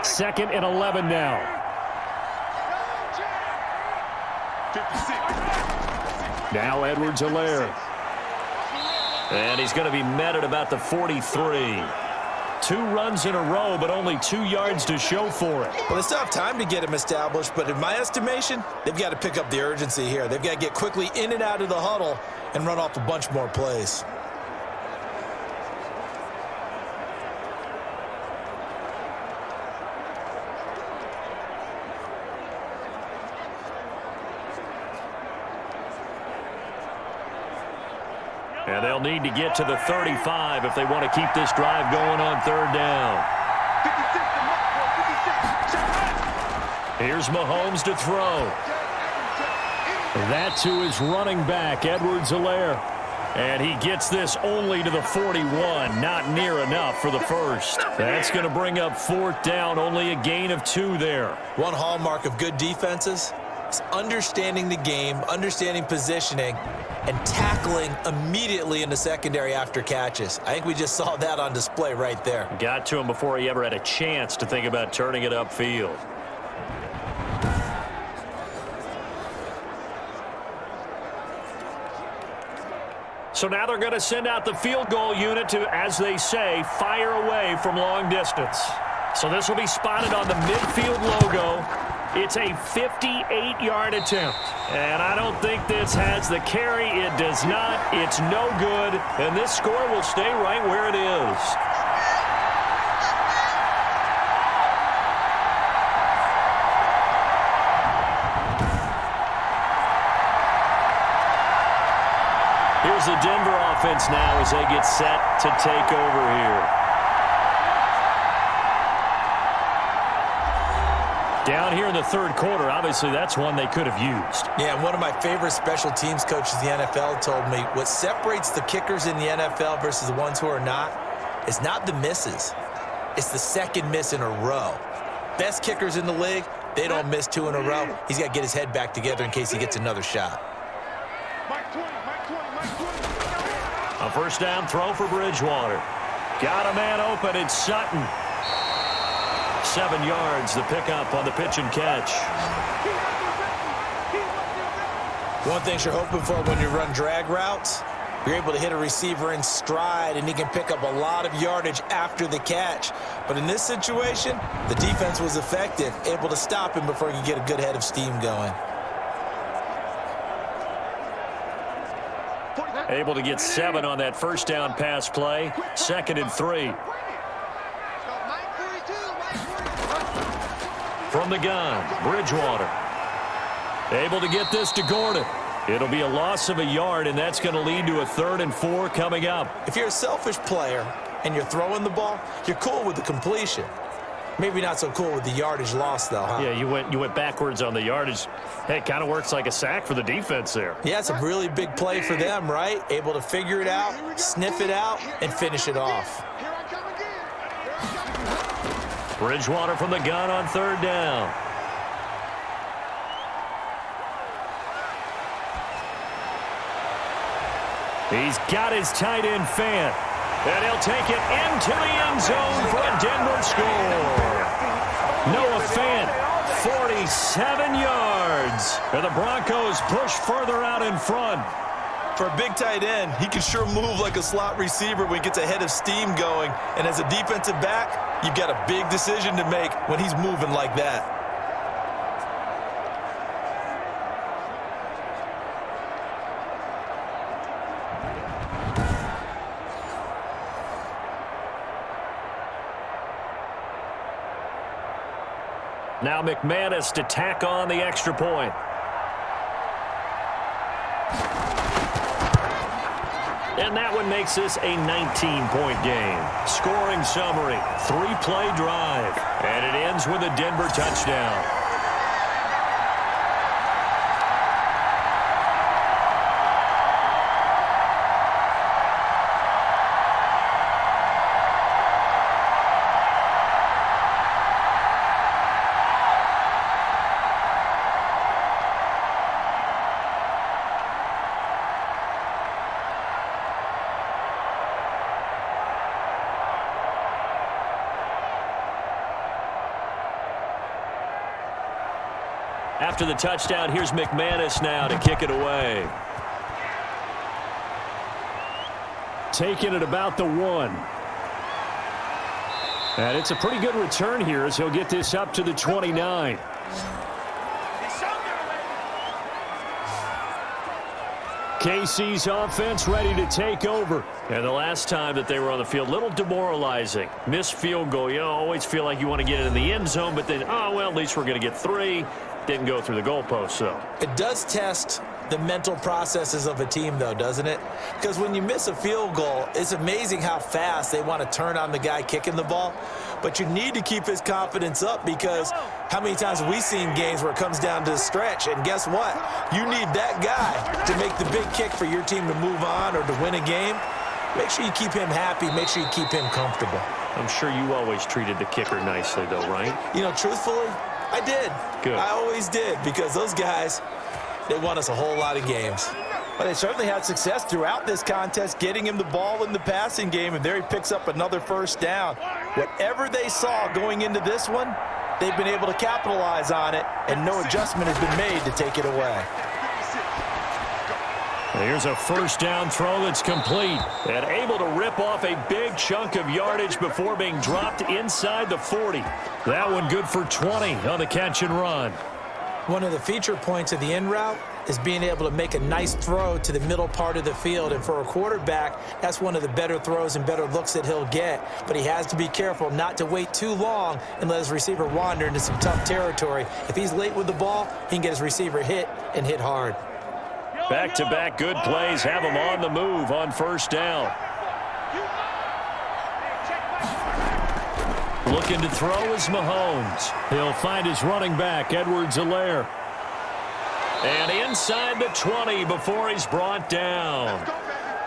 Second and 11 now. Now Edwards-Helaire. And he's going to be met at about the 43. 2 runs in a row, but only 2 yards to show for it. Well, they still have time to get him established, but in my estimation, they've got to pick up the urgency here. They've got to get quickly in and out of the huddle and run off a bunch more plays. And they'll need to get to the 35 if they want to keep this drive going on 3rd down. Here's Mahomes to throw. That to his running back, Edwards-Helaire. And he gets this only to the 41, not near enough for the first. That's going to bring up 4th down, only a gain of 2 there. One hallmark of good defenses is understanding the game, understanding positioning, and tackling immediately in the secondary after catches. I think we just saw that on display right there. Got to him before he ever had a chance to think about turning it upfield. So now they're going to send out the field goal unit to, as they say, fire away from long distance. So this will be spotted on the midfield logo. It's a 58-yard attempt. And I don't think this has the carry. It does not. It's no good. And this score will stay right where it is. Here's the Denver offense now as they get set to take over here. Down here in the 3rd quarter, obviously that's one they could have used. Yeah, one of my favorite special teams coaches in the NFL told me what separates the kickers in the NFL versus the ones who are not is not the misses. It's the second miss in a row. Best kickers in the league, they don't miss 2 in a row. He's got to get his head back together in case he gets another shot. A 1st down throw for Bridgewater. Got a man open. It's Sutton. 7 yards, the pickup on the pitch and catch. One thing you're hoping for when you run drag routes, you're able to hit a receiver in stride, and he can pick up a lot of yardage after the catch. But in this situation, the defense was effective, able to stop him before he could get a good head of steam going. Able to get 7 on that 1st down pass play. 2nd and 3. From the gun, Bridgewater. Able to get this to Gordon. It'll be a loss of a yard, and that's going to lead to a 3rd and 4 coming up. If you're a selfish player and you're throwing the ball, you're cool with the completion. Maybe not so cool with the yardage loss, though, huh? Yeah, you went backwards on the yardage. Hey, it kind of works like a sack for the defense there. Yeah, it's a really big play for them, right? Able to figure it out, sniff it out, and finish it off. Bridgewater from the gun on 3rd down. He's got his tight end fan. And he'll take it into the end zone for a Denver score. Noah Fant, 47 yards. And the Broncos push further out in front. For a big tight end, he can sure move like a slot receiver when he gets a head of steam going. And as a defensive back, you've got a big decision to make when he's moving like that. Now McManus to tack on the extra point. And that one makes this a 19-point game. Scoring summary, 3-play drive. And it ends with a Denver touchdown. After the touchdown, here's McManus now to kick it away. Taking it about the 1. And it's a pretty good return here as he'll get this up to the 29. KC's offense ready to take over. And the last time that they were on the field, a little demoralizing. Missed field goal. You always feel like you want to get it in the end zone, but then, oh, well, at least we're going to get 3. Didn't go through the goalpost, though. It does test the mental processes of a team, though, doesn't it? Because when you miss a field goal, it's amazing how fast they want to turn on the guy kicking the ball. but you need to keep his confidence up, because how many times have we seen games where it comes down to the stretch, and guess what? You need that guy to make the big kick for your team to move on or to win a game. Make sure you keep him happy. Make sure you keep him comfortable. I'm sure you always treated the kicker nicely, though, right? You know, truthfully, I did. Good. I always did, because those guys, they won us a whole lot of games. But they certainly had success throughout this contest, getting him the ball in the passing game, and there he picks up another first down. Whatever they saw going into this one, they've been able to capitalize on it, and no adjustment has been made to take it away. Here's a first down throw that's complete, and able to rip off a big chunk of yardage before being dropped inside the 40. That one good for 20 on the catch and run. One of the feature points of the in route is being able to make a nice throw to the middle part of the field. And for a quarterback, that's one of the better throws and better looks that he'll get. But he has to be careful not to wait too long and let his receiver wander into some tough territory. If he's late with the ball, he can get his receiver hit and hit hard. Back-to-back good plays have him on the move on first down. Looking to throw is Mahomes. He'll find his running back, Edwards-Helaire. And inside the 20 before he's brought down.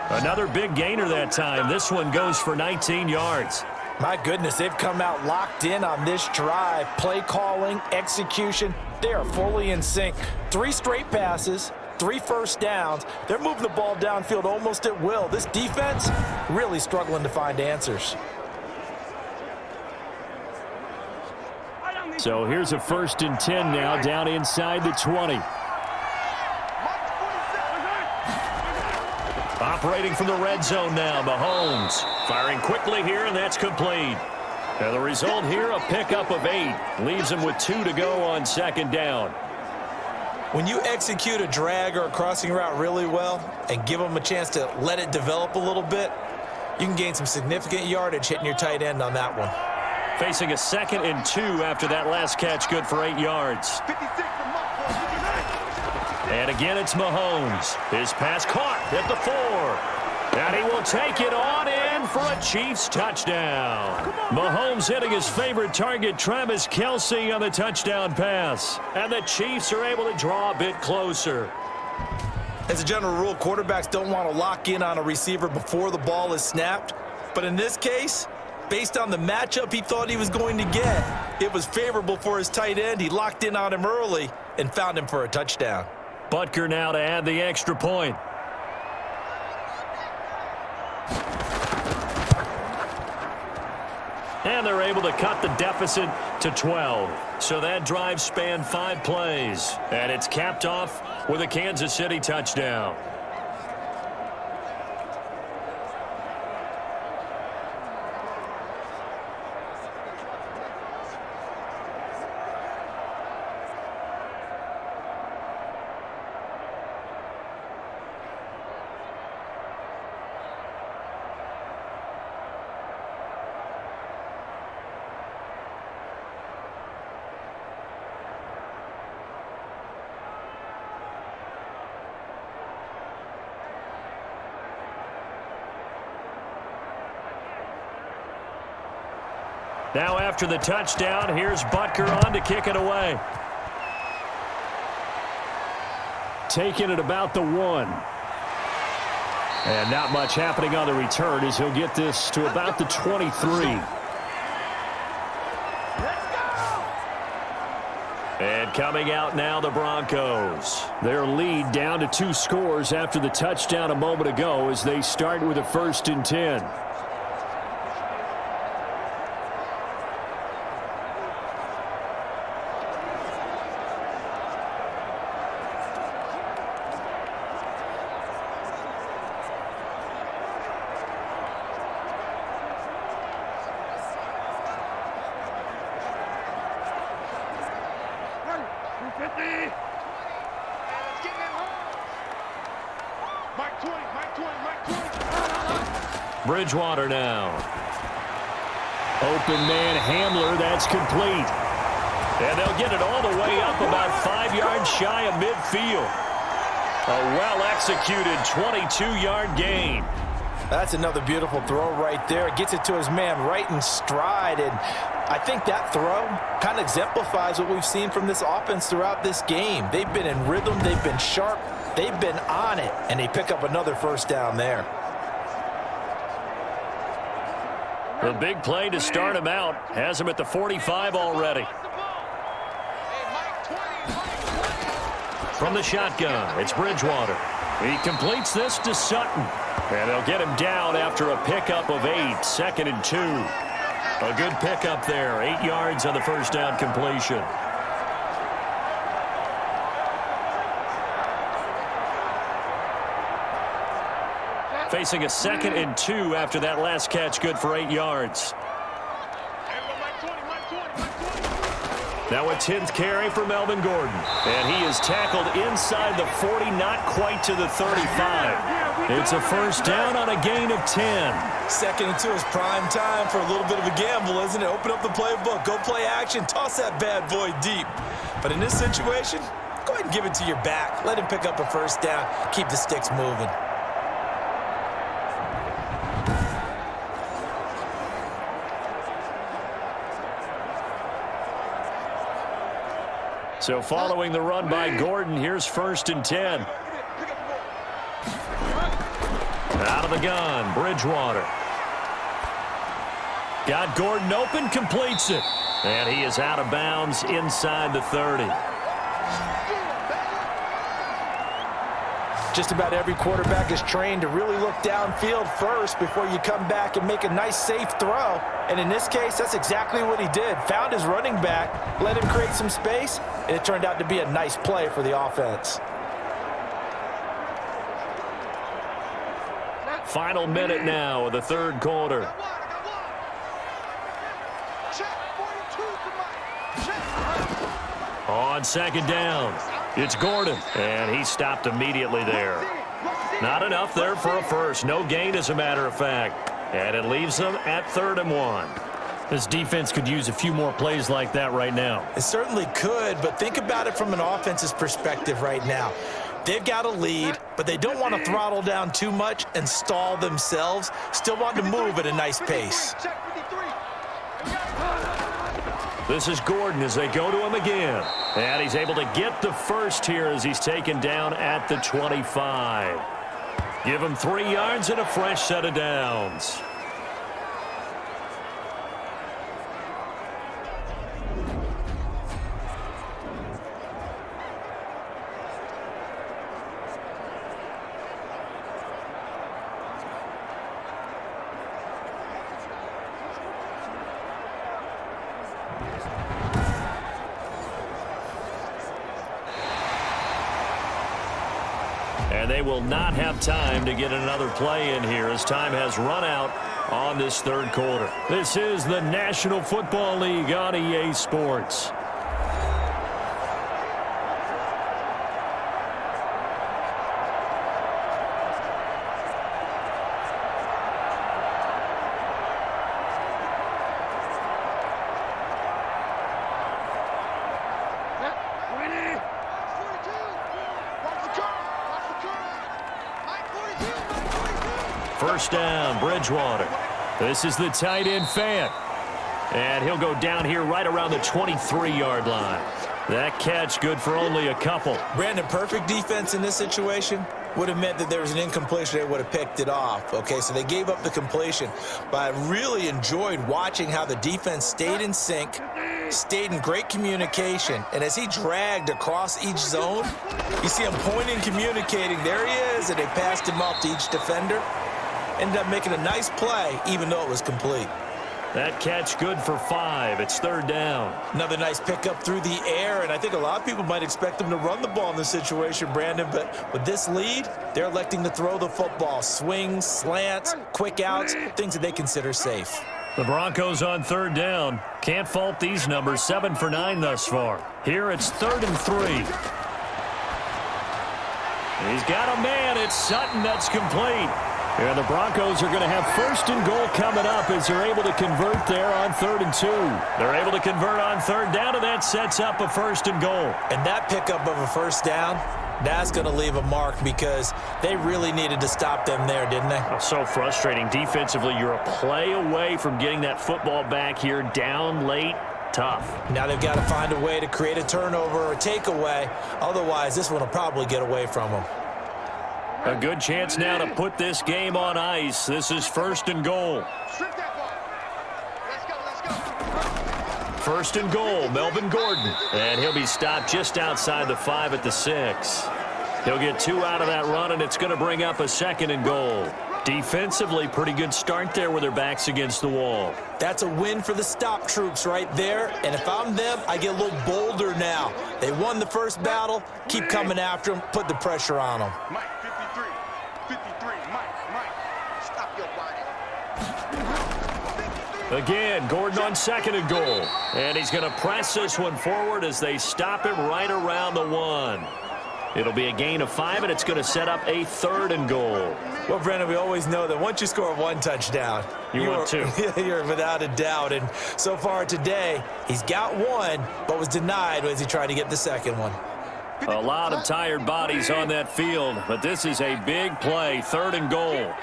Another big gainer that time. This one goes for 19 yards. My goodness, they've come out locked in on this drive. Play calling, execution, they are fully in sync. 3 straight passes, 3 first downs. They're moving the ball downfield almost at will. This defense really struggling to find answers. So here's a 1st and 10 now, down inside the 20. Operating from the red zone now, Mahomes. Firing quickly here, and that's complete. Now the result here, a pickup of 8. Leaves him with 2 to go on 2nd down. When you execute a drag or a crossing route really well and give them a chance to let it develop a little bit, you can gain some significant yardage hitting your tight end on that one. Facing a 2nd and 2 after that last catch, good for 8 yards. And again, it's Mahomes. His pass caught at the 4. And he will take it on in for a Chiefs touchdown. Mahomes hitting his favorite target, Travis Kelce, on the touchdown pass. And the Chiefs are able to draw a bit closer. As a general rule, quarterbacks don't want to lock in on a receiver before the ball is snapped. But in this case, based on the matchup he thought he was going to get, it was favorable for his tight end. He locked in on him early and found him for a touchdown. Butker now to add the extra point. And they're able to cut the deficit to 12. So that drive spanned 5 plays. And it's capped off with a Kansas City touchdown. Now after the touchdown, here's Butker on to kick it away. Taking it about the 1. And not much happening on the return as he'll get this to about the 23. And coming out now, the Broncos. Their lead down to 2 scores after the touchdown a moment ago as they start with a 1st and 10. Bridgewater now. Open man Hamler, that's complete. And they'll get it all the way up about 5 yards shy of midfield. A well-executed 22-yard gain. That's another beautiful throw right there. Gets it to his man right in stride. And I think that throw kind of exemplifies what we've seen from this offense throughout this game. They've been in rhythm. They've been sharp. They've been on it. And they pick up another first down there. The big play to start him out has him at the 45 already. From the shotgun, it's Bridgewater. He completes this to Sutton. And they'll get him down after a pickup of 8, 2nd and 2. A good pickup there, 8 yards on the first down completion. Facing a 2nd and 2 after that last catch, good for 8 yards. Now a 10th carry for Melvin Gordon. And he is tackled inside the 40, not quite to the 35. It's a first down on a gain of 10. 2nd and 2 is prime time for a little bit of a gamble, isn't it? Open up the playbook, go play action, toss that bad boy deep. But in this situation, go ahead and give it to your back. Let him pick up a first down, keep the sticks moving. So following the run by Gordon, here's 1st and 10. Out of the gun, Bridgewater. Got Gordon open, completes it. And he is out of bounds inside the 30. Just about every quarterback is trained to really look downfield first before you come back and make a nice, safe throw. And in this case, that's exactly what he did. Found his running back, let him create some space, and it turned out to be a nice play for the offense. Final minute now of the 3rd quarter. On 2nd down, it's Gordon, and he stopped immediately there. Not enough there for a first. No gain, as a matter of fact. And it leaves them at 3rd and 1. This defense could use a few more plays like that right now. It certainly could, but think about it from an offense's perspective right now. They've got a lead, but they don't want to throttle down too much and stall themselves. Still want to move at a nice pace. This is Gordon as they go to him again. And he's able to get the first here as he's taken down at the 25. Give him 3 yards and a fresh set of downs. And they will not have time to get another play in here as time has run out on this 3rd quarter. This is the National Football League on EA Sports. First down, Bridgewater. This is the tight end Fant. And he'll go down here right around the 23-yard line. That catch good for only a couple. Brandon, perfect defense in this situation would have meant that there was an incompletion. They would have picked it off. Okay, so they gave up the completion. But I really enjoyed watching how the defense stayed in sync, stayed in great communication. And as he dragged across each zone, you see him pointing, communicating. There he is, and they passed him off to each defender. Ended up making a nice play, even though it was complete. That catch good for 5. It's 3rd down. Another nice pickup through the air, and I think a lot of people might expect them to run the ball in this situation, Brandon, but with this lead, they're electing to throw the football. Swings, slants, quick outs, things that they consider safe. The Broncos on 3rd down. Can't fault these numbers, 7 for 9 thus far. Here it's 3rd and 3. He's got a man. It's Sutton. That's complete. And the Broncos are going to have 1st and goal coming up as they're able to convert there on 3rd and 2. They're able to convert on 3rd down, and that sets up a 1st and goal. And that pickup of a first down That's going to leave a mark because they really needed to stop them there, didn't they? So frustrating. Defensively, you're a play away from getting that football back here, down late. Tough. Now they've got to find a way to create a turnover or a takeaway. Otherwise, this one will probably get away from them. A good chance now to put this game on ice. This is 1st and goal. First and goal, Melvin Gordon. And he'll be stopped just outside the 5 at the 6. He'll get 2 out of that run, and it's going to bring up a 2nd and goal. Defensively, pretty good start there with their backs against the wall. That's a win for the stop troops right there. And if I'm them, I get a little bolder now. They won the first battle. Keep coming after them. Put the pressure on them. Mike, 53. 53. Mike. Stop your body. Again, Gordon on 2nd and goal. And he's going to press this one forward as they stop him right around the 1. It'll be a gain of 5, and it's going to set up a 3rd and goal. Well, Brendan, we always know that once you score 1 touchdown, you're 2. You're without a doubt. And so far today, he's got 1, but was denied as he tried to get the 2nd one. A lot of tired bodies on that field, but this is a big play, 3rd and goal.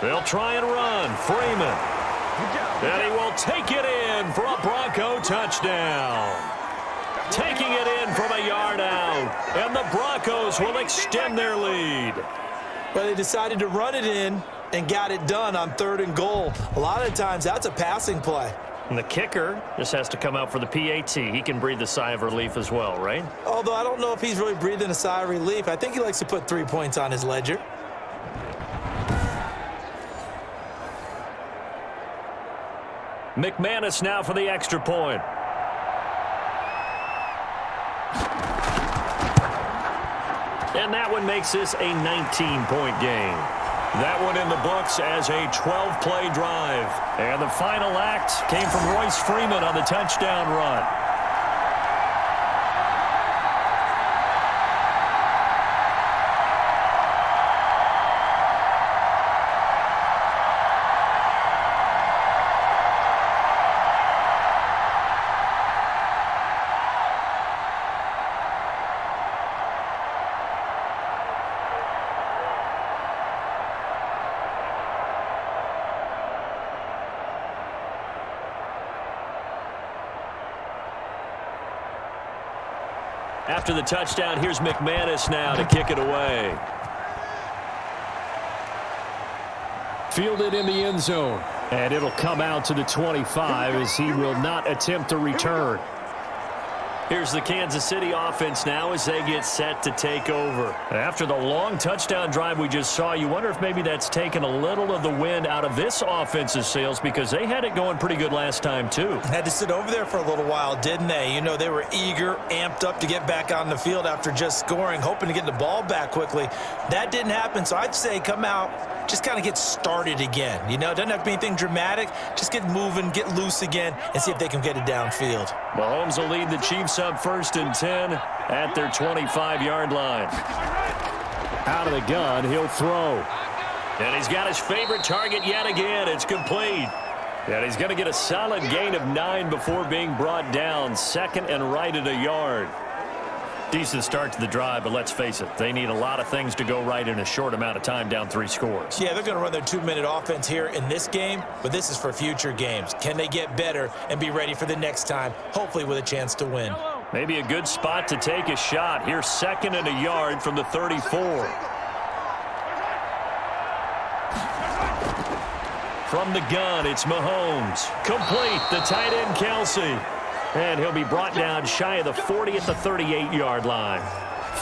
They'll try and run. Freeman. And he will take it in for a Bronco touchdown. Taking it in from a yard out. And the Broncos will extend their lead. Well, they decided to run it in and got it done on 3rd and goal. A lot of times, that's a passing play. And the kicker just has to come out for the PAT. He can breathe a sigh of relief as well, right? Although I don't know if he's really breathing a sigh of relief. I think he likes to put 3 points on his ledger. McManus now for the extra point. And that one makes this a 19-point game. That one in the books as a 12-play drive. And the final act came from Royce Freeman on the touchdown run. After the touchdown, here's McManus now to kick it away. Fielded in the end zone. And it'll come out to the 25 as he will not attempt to return. Here's the Kansas City offense now as they get set to take over. After the long touchdown drive we just saw, you wonder if maybe that's taken a little of the wind out of this offense's sails because they had it going pretty good last time too. Had to sit over there for a little while, didn't they? You know, they were eager, amped up to get back on the field after just scoring, hoping to get the ball back quickly. That didn't happen, so I'd say come out, just kind of get started again. You know, it doesn't have to be anything dramatic. Just get moving, get loose again, and see if they can get it downfield. Mahomes will lead the Chiefs up 1st and 10 at their 25-yard line. Out of the gun, he'll throw. And he's got his favorite target yet again. It's complete. And he's going to get a solid gain of 9 before being brought down. 2nd and right at a yard. Decent start to the drive, but let's face it, they need a lot of things to go right in a short amount of time, down 3 scores. Yeah, they're going to run their 2-minute offense here in this game, but this is for future games. Can they get better and be ready for the next time, hopefully with a chance to win? Maybe a good spot to take a shot. Here's 2nd and a yard from the 34. From the gun, it's Mahomes. Complete, the tight end, Kelsey. And he'll be brought down shy of the 40 at the 38-yard line.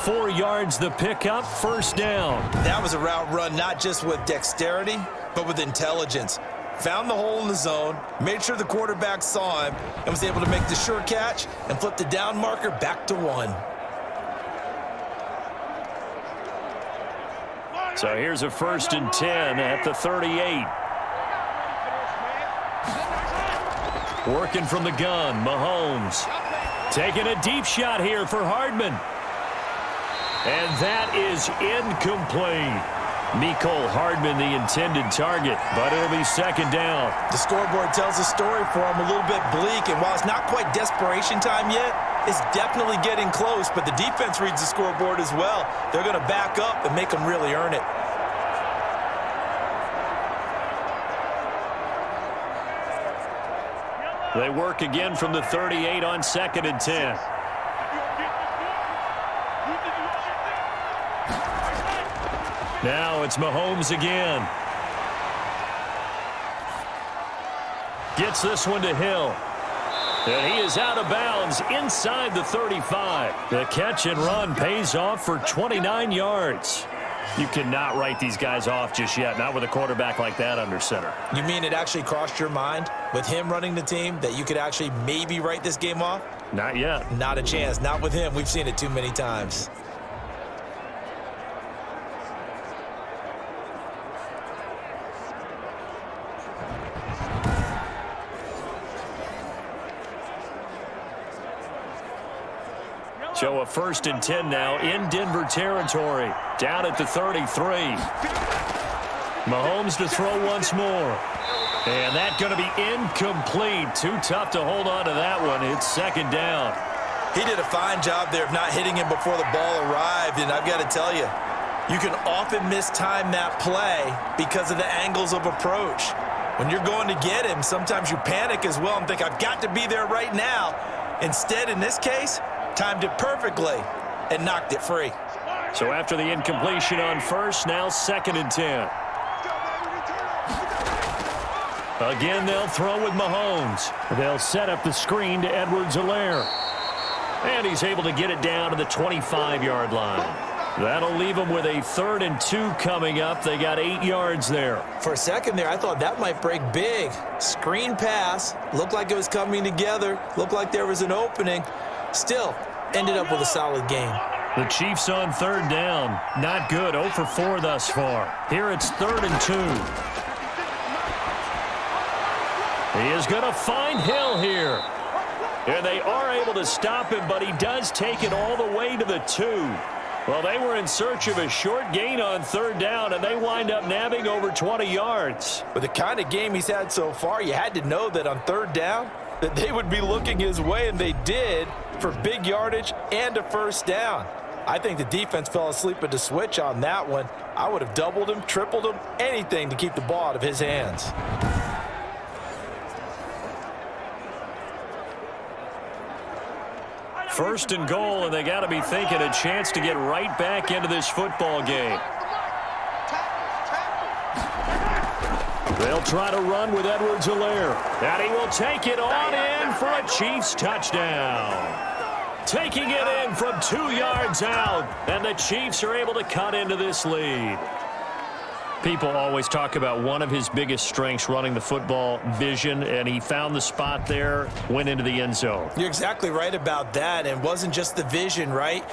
4 yards the pickup, 1st down. That was a route run not just with dexterity, but with intelligence. Found the hole in the zone, made sure the quarterback saw him, and was able to make the sure catch and flip the down marker back to 1. So here's a 1st and 10 at the 38. Working from the gun, Mahomes. Taking a deep shot here for Hardman. And that is incomplete. Mecole Hardman, the intended target, but it'll be 2nd down. The scoreboard tells a story for him, a little bit bleak, and while it's not quite desperation time yet, It's definitely getting close, but the defense reads the scoreboard as well. They're going to back up and make them really earn it. They work again from the 38 on 2nd and 10. Now it's Mahomes again. Gets this one to Hill. And he is out of bounds inside the 35. The catch and run pays off for 29 yards. You cannot write these guys off just yet, not with a quarterback like that under center. You mean it actually crossed your mind with him running the team that you could actually maybe write this game off? Not yet. Not a chance. Not with him. We've seen it too many times. So a 1st and 10 now in Denver territory. Down at the 33. Mahomes to throw once more. And that's going to be incomplete. Too tough to hold on to that one. It's 2nd down. He did a fine job there of not hitting him before the ball arrived. And I've got to tell you, you can often mistime that play because of the angles of approach. When you're going to get him, sometimes you panic as well and think, I've got to be there right now. Instead, in this case, timed it perfectly and knocked it free. So after the incompletion on 1st, now 2nd and 10. Again, they'll throw with Mahomes. They'll set up the screen to Edwards-Helaire. And he's able to get it down to the 25-yard line. That'll leave them with a 3rd and 2 coming up. They got 8 yards there. For a second there, I thought that might break big. Screen pass. Looked like it was coming together. Looked like there was an opening. Still, ended up with a solid game. The Chiefs on 3rd down. Not good. 0 for 4 thus far. Here it's 3rd and 2. He is going to find Hill here. And they are able to stop him, but he does take it all the way to the 2. Well, they were in search of a short gain on 3rd down, and they wind up nabbing over 20 yards. With the kind of game he's had so far, you had to know that on 3rd down, that they would be looking his way, and they did, for big yardage and a 1st down. I think the defense fell asleep at the switch on that one. I would have doubled him, tripled him, anything to keep the ball out of his hands. First and goal, and they got to be thinking a chance to get right back into this football game. They'll try to run with Edwards-Helaire. And he will take it on in for a Chiefs touchdown. Taking it in from 2 yards out, and the Chiefs are able to cut into this lead. People always talk about one of his biggest strengths running the football, vision, and he found the spot there, went into the end zone. You're exactly right about that, and it wasn't just the vision, right?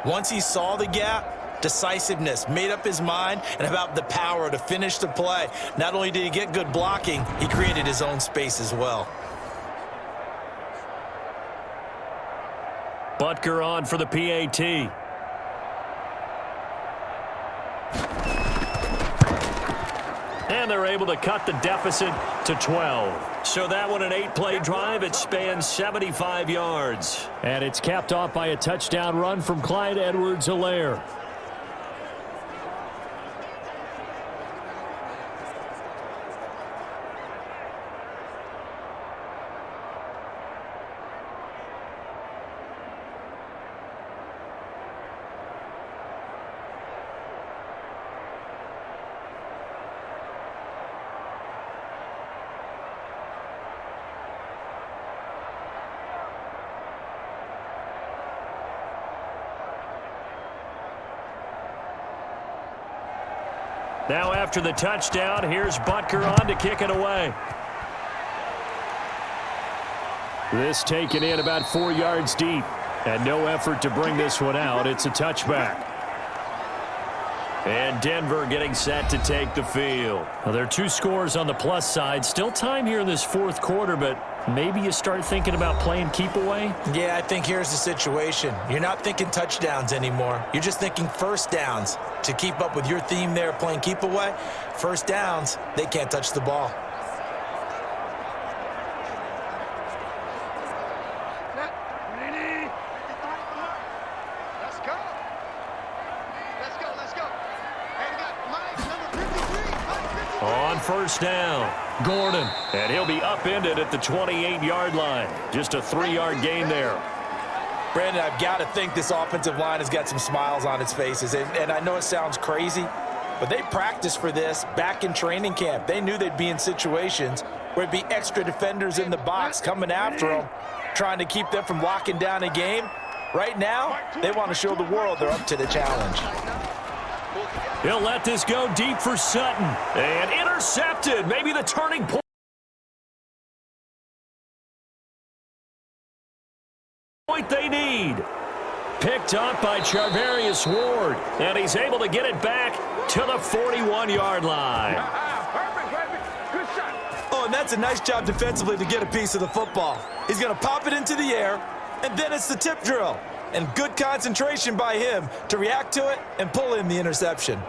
Once he saw the gap, decisiveness, made up his mind, and about the power to finish the play. Not only did he get good blocking, he created his own space as well. Butker on for the PAT. And they're able to cut the deficit to 12. So that one, an 8-play drive. It spans 75 yards. And it's capped off by a touchdown run from Clyde Edwards-Helaire. Now after the touchdown, here's Butker on to kick it away. This taken in about 4 yards deep. And no effort to bring this one out. It's a touchback. And Denver getting set to take the field. Well, there are 2 scores on the plus side. Still time here in this 4th quarter, but maybe you start thinking about playing keep away? Yeah, I think here's the situation. You're not thinking touchdowns anymore. You're just thinking 1st downs. To keep up with your theme there, playing keep away, 1st downs, they can't touch the ball. first down. Gordon. And he'll be upended at the 28-yard line. Just a 3-yard gain there. Brandon, I've got to think this offensive line has got some smiles on its faces. And I know it sounds crazy, but they practiced for this back in training camp. They knew they'd be in situations where it'd be extra defenders in the box coming after them, trying to keep them from locking down a game. Right now, they want to show the world they're up to the challenge. He'll let this go deep for Sutton. And intercepted. Maybe the turning point they need. Picked up by Charvarius Ward. And he's able to get it back to the 41-yard line. Oh, and that's a nice job defensively to get a piece of the football. He's going to pop it into the air, and then it's the tip drill. And good concentration by him to react to it and pull in the interception.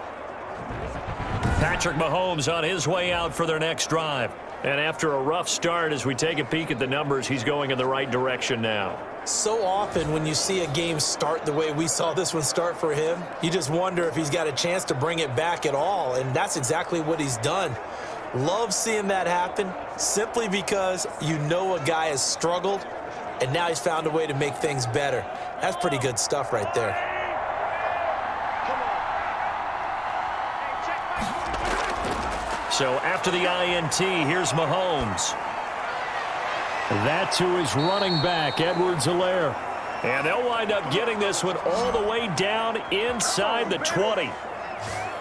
Patrick Mahomes on his way out for their next drive. And after a rough start, as we take a peek at the numbers, he's going in the right direction now. So often when you see a game start the way we saw this one start for him, you just wonder if he's got a chance to bring it back at all, and that's exactly what he's done. Love seeing that happen simply because you know a guy has struggled, and now he's found a way to make things better. That's pretty good stuff right there. So after the INT, here's Mahomes. That to his running back, Edwards-Helaire. And they'll wind up getting this one all the way down inside the 20.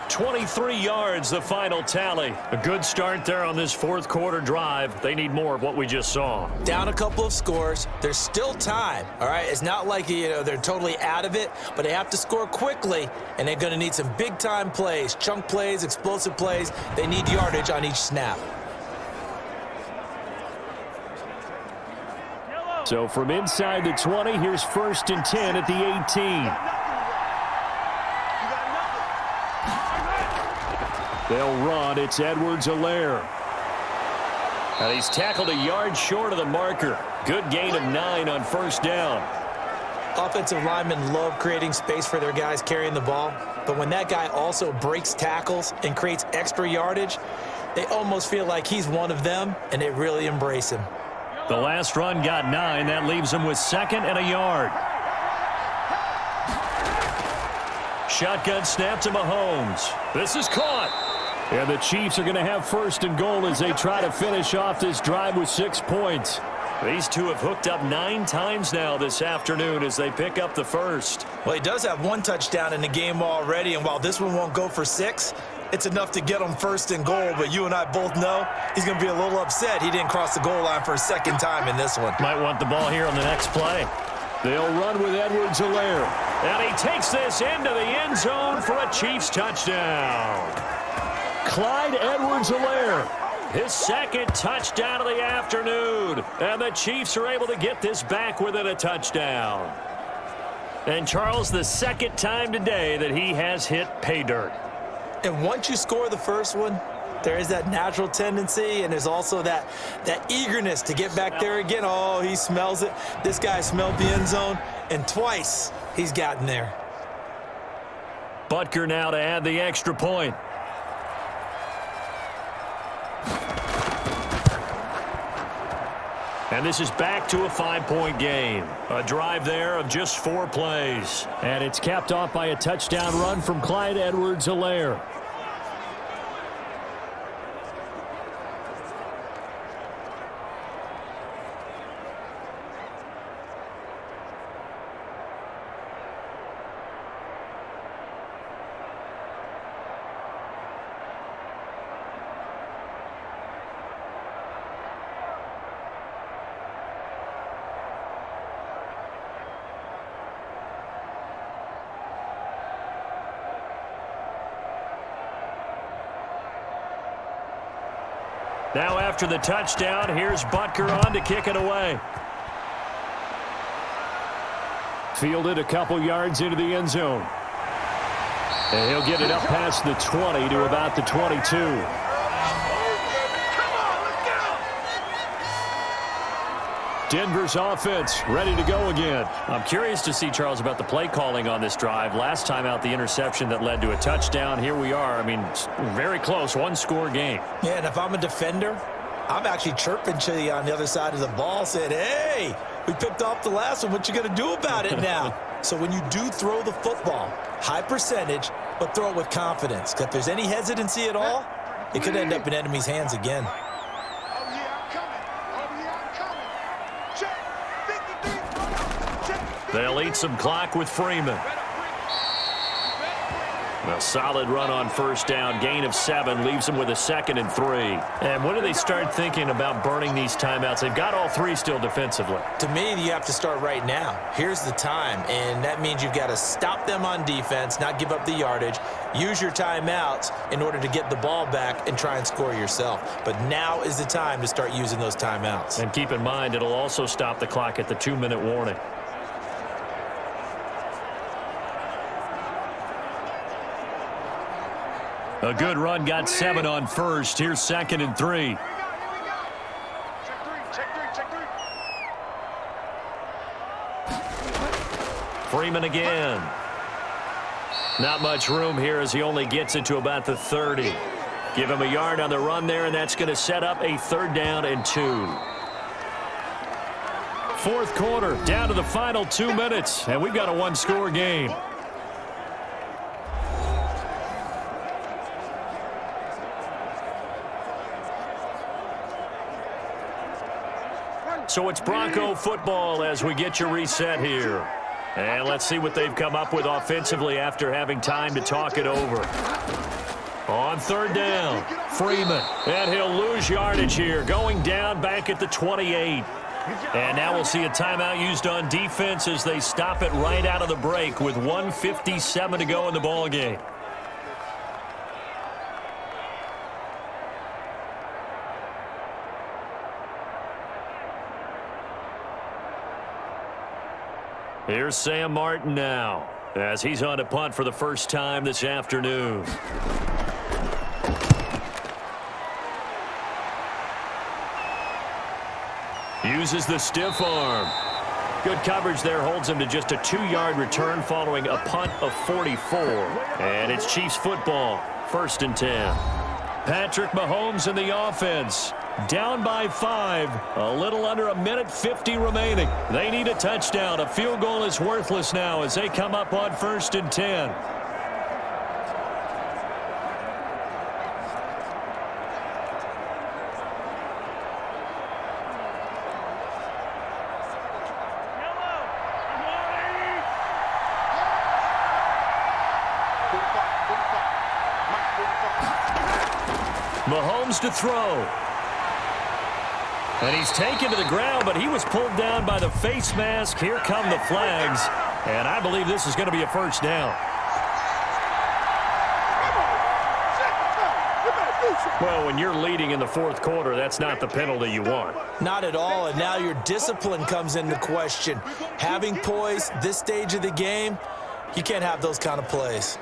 23 yards, the final tally. A good start there on this fourth quarter drive. They need more of what we just saw. Down a couple of scores. There's still time, all right? It's not like, they're totally out of it, but they have to score quickly, and they're going to need some big-time plays, chunk plays, explosive plays. They need yardage on each snap. So from inside the 20, here's 1st and 10 at the 18. They'll run. It's Edwards-Helaire. And he's tackled a yard short of the marker. Good gain of 9 on first down. Offensive linemen love creating space for their guys carrying the ball, but when that guy also breaks tackles and creates extra yardage, they almost feel like he's one of them, and they really embrace him. The last run got 9. That leaves him with 2nd and a yard. Shotgun snap to Mahomes. This is caught. And the Chiefs are going to have 1st and goal as they try to finish off this drive with 6 points. These two have hooked up 9 times now this afternoon as they pick up the first. Well, he does have 1 touchdown in the game already, and while this one won't go for 6, it's enough to get him 1st and goal. But you and I both know he's going to be a little upset he didn't cross the goal line for a 2nd time in this one. Might want the ball here on the next play. They'll run with Edwards-Helaire. And he takes this into the end zone for a Chiefs touchdown. Clyde Edwards-Helaire, his 2nd touchdown of the afternoon. And the Chiefs are able to get this back within a touchdown. And Charles, the 2nd time today that he has hit pay dirt. And once you score the first one, there is that natural tendency, and there's also that eagerness to get back there again. Oh, he smells it. This guy smelled the end zone, and twice he's gotten there. Butker now to add the extra point. And this is back to a 5-point game. A drive there of just 4 plays. And it's capped off by a touchdown run from Clyde Edwards-Helaire. Now after the touchdown, here's Butker on to kick it away. Fielded a couple yards into the end zone. And he'll get it up past the 20 to about the 22. Denver's offense ready to go again. I'm curious to see, Charles, about the play calling on this drive. Last time out, the interception that led to a touchdown. Here we are. I mean, very close, one-score game. Yeah, and if I'm a defender, I'm actually chirping to you on the other side of the ball, saying, hey, we picked off the last one. What you going to do about it now? So when you do throw the football, high percentage, but throw it with confidence. If there's any hesitancy at all, it could end up in enemy's hands again. They'll eat some clock with Freeman. A solid run on first down. Gain of 7 leaves them with a 2nd and 3. And when do they start thinking about burning these timeouts? They've got all 3 still defensively. To me, you have to start right now. Here's the time, and that means you've got to stop them on defense, not give up the yardage, use your timeouts in order to get the ball back and try and score yourself. But now is the time to start using those timeouts. And keep in mind, it'll also stop the clock at the 2-minute warning. A good run, got 7 on first. Here's 2nd and 3. Freeman again. Not much room here as he only gets it to about the 30. Give him a yard on the run there, and that's going to set up a 3rd down and 2. 4th quarter, down to the final 2 minutes, and we've got a one-score game. So it's Bronco football as we get you reset here. And let's see what they've come up with offensively after having time to talk it over. On 3rd down, Freeman. And he'll lose yardage here, going down back at the 28. And now we'll see a timeout used on defense as they stop it right out of the break with 1:57 to go in the ballgame. Here's Sam Martin now as he's on to punt for the first time this afternoon. Uses the stiff arm. Good coverage there, holds him to just a 2-yard return following a punt of 44. And it's Chiefs football, 1st and 10. Patrick Mahomes in the offense. Down by 5, a little under 1:50 remaining. They need a touchdown. A field goal is worthless now as they come up on 1st and 10. Mahomes to throw. And he's taken to the ground, but he was pulled down by the face mask. Here come the flags. And I believe this is going to be a 1st down. Well, when you're leading in the 4th quarter, that's not the penalty you want. Not at all, and now your discipline comes into question. Having poise this stage of the game, you can't have those kind of plays.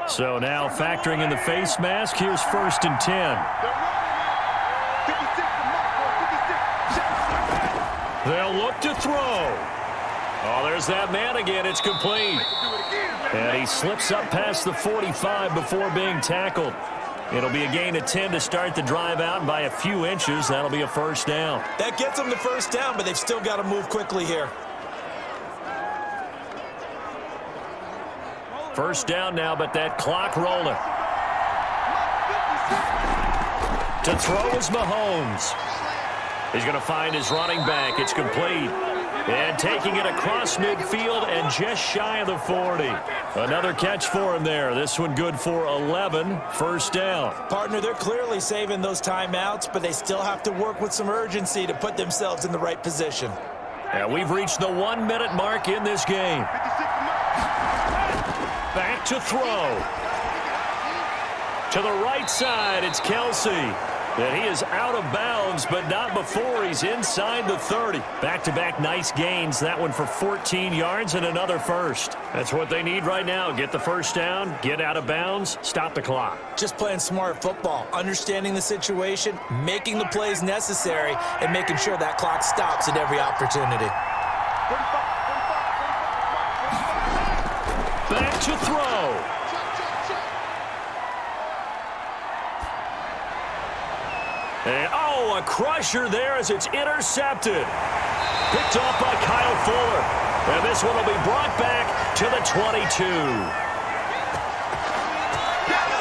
So now factoring in the face mask, here's 1st and 10. They'll look to throw. Oh, there's that man again. It's complete. And he slips up past the 45 before being tackled. It'll be a gain of 10 to start the drive out, and by a few inches, that'll be a 1st down. That gets them the 1st down, but they've still got to move quickly here. 1st down now, but that clock rolling. To throw is Mahomes. He's going to find his running back. It's complete. And taking it across midfield and just shy of the 40. Another catch for him there. This one good for 11. 1st down. Partner, they're clearly saving those timeouts, but they still have to work with some urgency to put themselves in the right position. And we've reached the 1-minute mark in this game. Back to throw. To the right side, it's Kelsey. And he is out of bounds, but not before he's inside the 30. Back-to-back nice gains. That one for 14 yards and another first. That's what they need right now. Get the first down, get out of bounds, stop the clock. Just playing smart football, understanding the situation, making the plays necessary, and making sure that clock stops at every opportunity. Back to throw. And, a crusher there as it's intercepted. Picked off by Kyle Fuller. And this one will be brought back to the 22.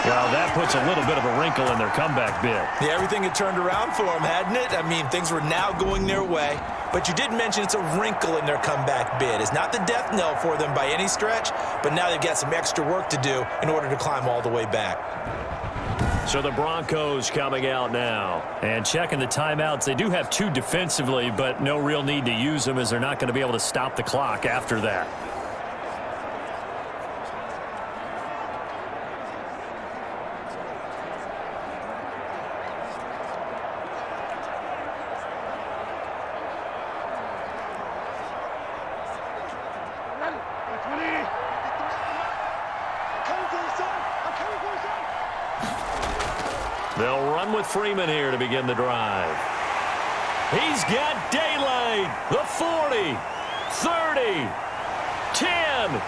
Well, that puts a little bit of a wrinkle in their comeback bid. Yeah, everything had turned around for them, hadn't it? I mean, things were now going their way. But you did mention it's a wrinkle in their comeback bid. It's not the death knell for them by any stretch, but now they've got some extra work to do in order to climb all the way back. So the Broncos coming out now. And checking the timeouts. They do have 2 defensively, but no real need to use them as they're not going to be able to stop the clock after that. They'll run with Freeman here to begin the drive. He's got daylight. The 40, 30, 10.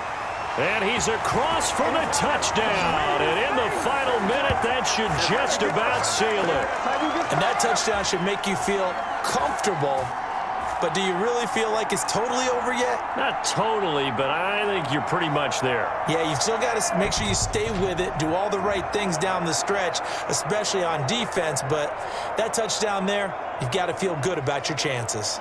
And he's across for the touchdown. And in the final minute, that should just about seal it. And that touchdown should make you feel comfortable. But do you really feel like it's totally over yet? Not totally, but I think you're pretty much there. Yeah, you've still got to make sure you stay with it, do all the right things down the stretch, especially on defense. But that touchdown there, you've got to feel good about your chances.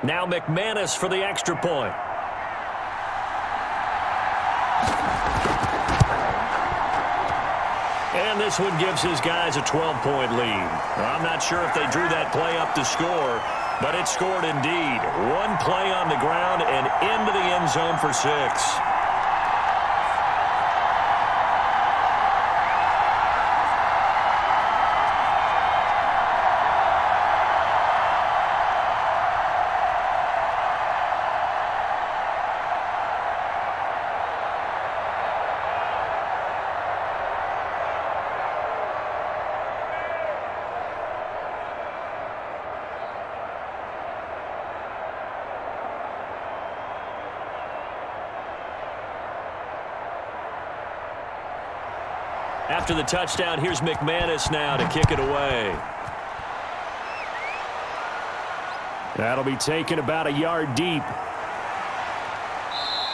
Now McManus for the extra point. And this one gives his guys a 12-point lead. I'm not sure if they drew that play up to score, but it scored indeed. One play on the ground and into the end zone for 6. After the touchdown, here's McManus now to kick it away. That'll be taken about a yard deep.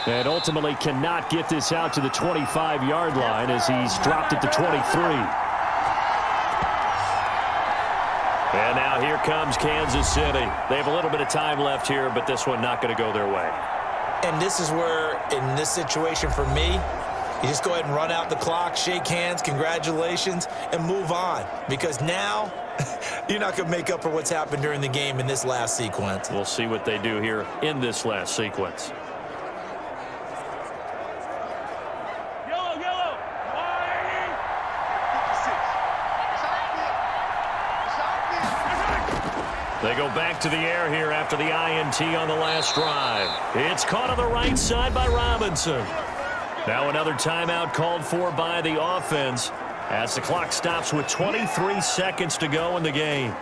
And ultimately cannot get this out to the 25-yard line as he's dropped at the 23. And now here comes Kansas City. They have a little bit of time left here, but this one not going to go their way. And this is where, in this situation for me, you just go ahead and run out the clock, shake hands, congratulations, and move on. Because now, you're not going to make up for what's happened during the game in this last sequence. We'll see what they do here in this last sequence. They go back to the air here after the INT on the last drive. It's caught on the right side by Robinson. Now another timeout called for by the offense as the clock stops with 23 seconds to go in the game.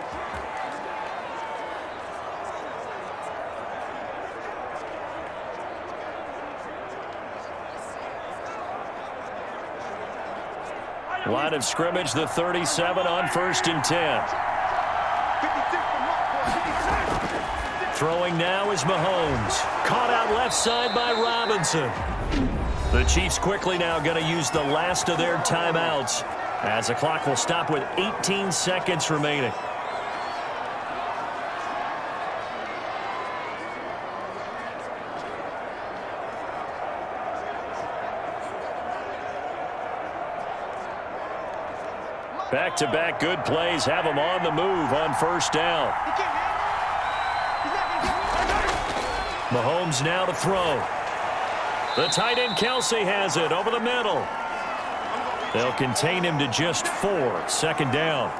Line of scrimmage, the 37 on 1st and 10. Throwing now is Mahomes. Caught out left side by Robinson. The Chiefs quickly now going to use the last of their timeouts as the clock will stop with 18 seconds remaining. Back-to-back good plays have them on the move on 1st down. Mahomes now to throw. The tight end Kelsey has it over the middle. They'll contain him to just 4. Second down.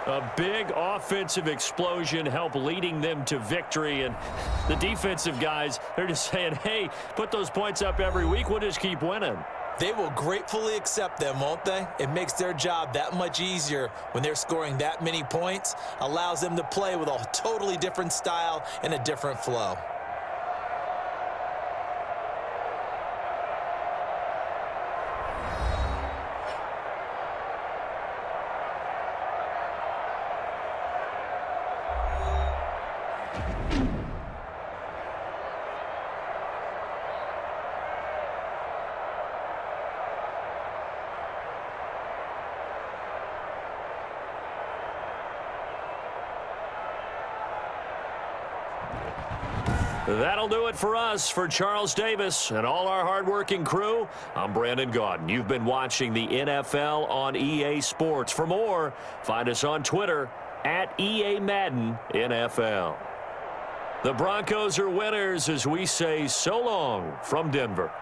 A big offensive explosion helped leading them to victory. And the defensive guys, they're just saying, hey, put those points up every week. We'll just keep winning. They will gratefully accept them, won't they? It makes their job that much easier when they're scoring that many points. Allows them to play with a totally different style and a different flow. That'll do it for us. For Charles Davis and all our hardworking crew, I'm Brandon Gaudin. You've been watching the NFL on EA Sports. For more, find us on Twitter at EA Madden NFL. The Broncos are winners as we say so long from Denver.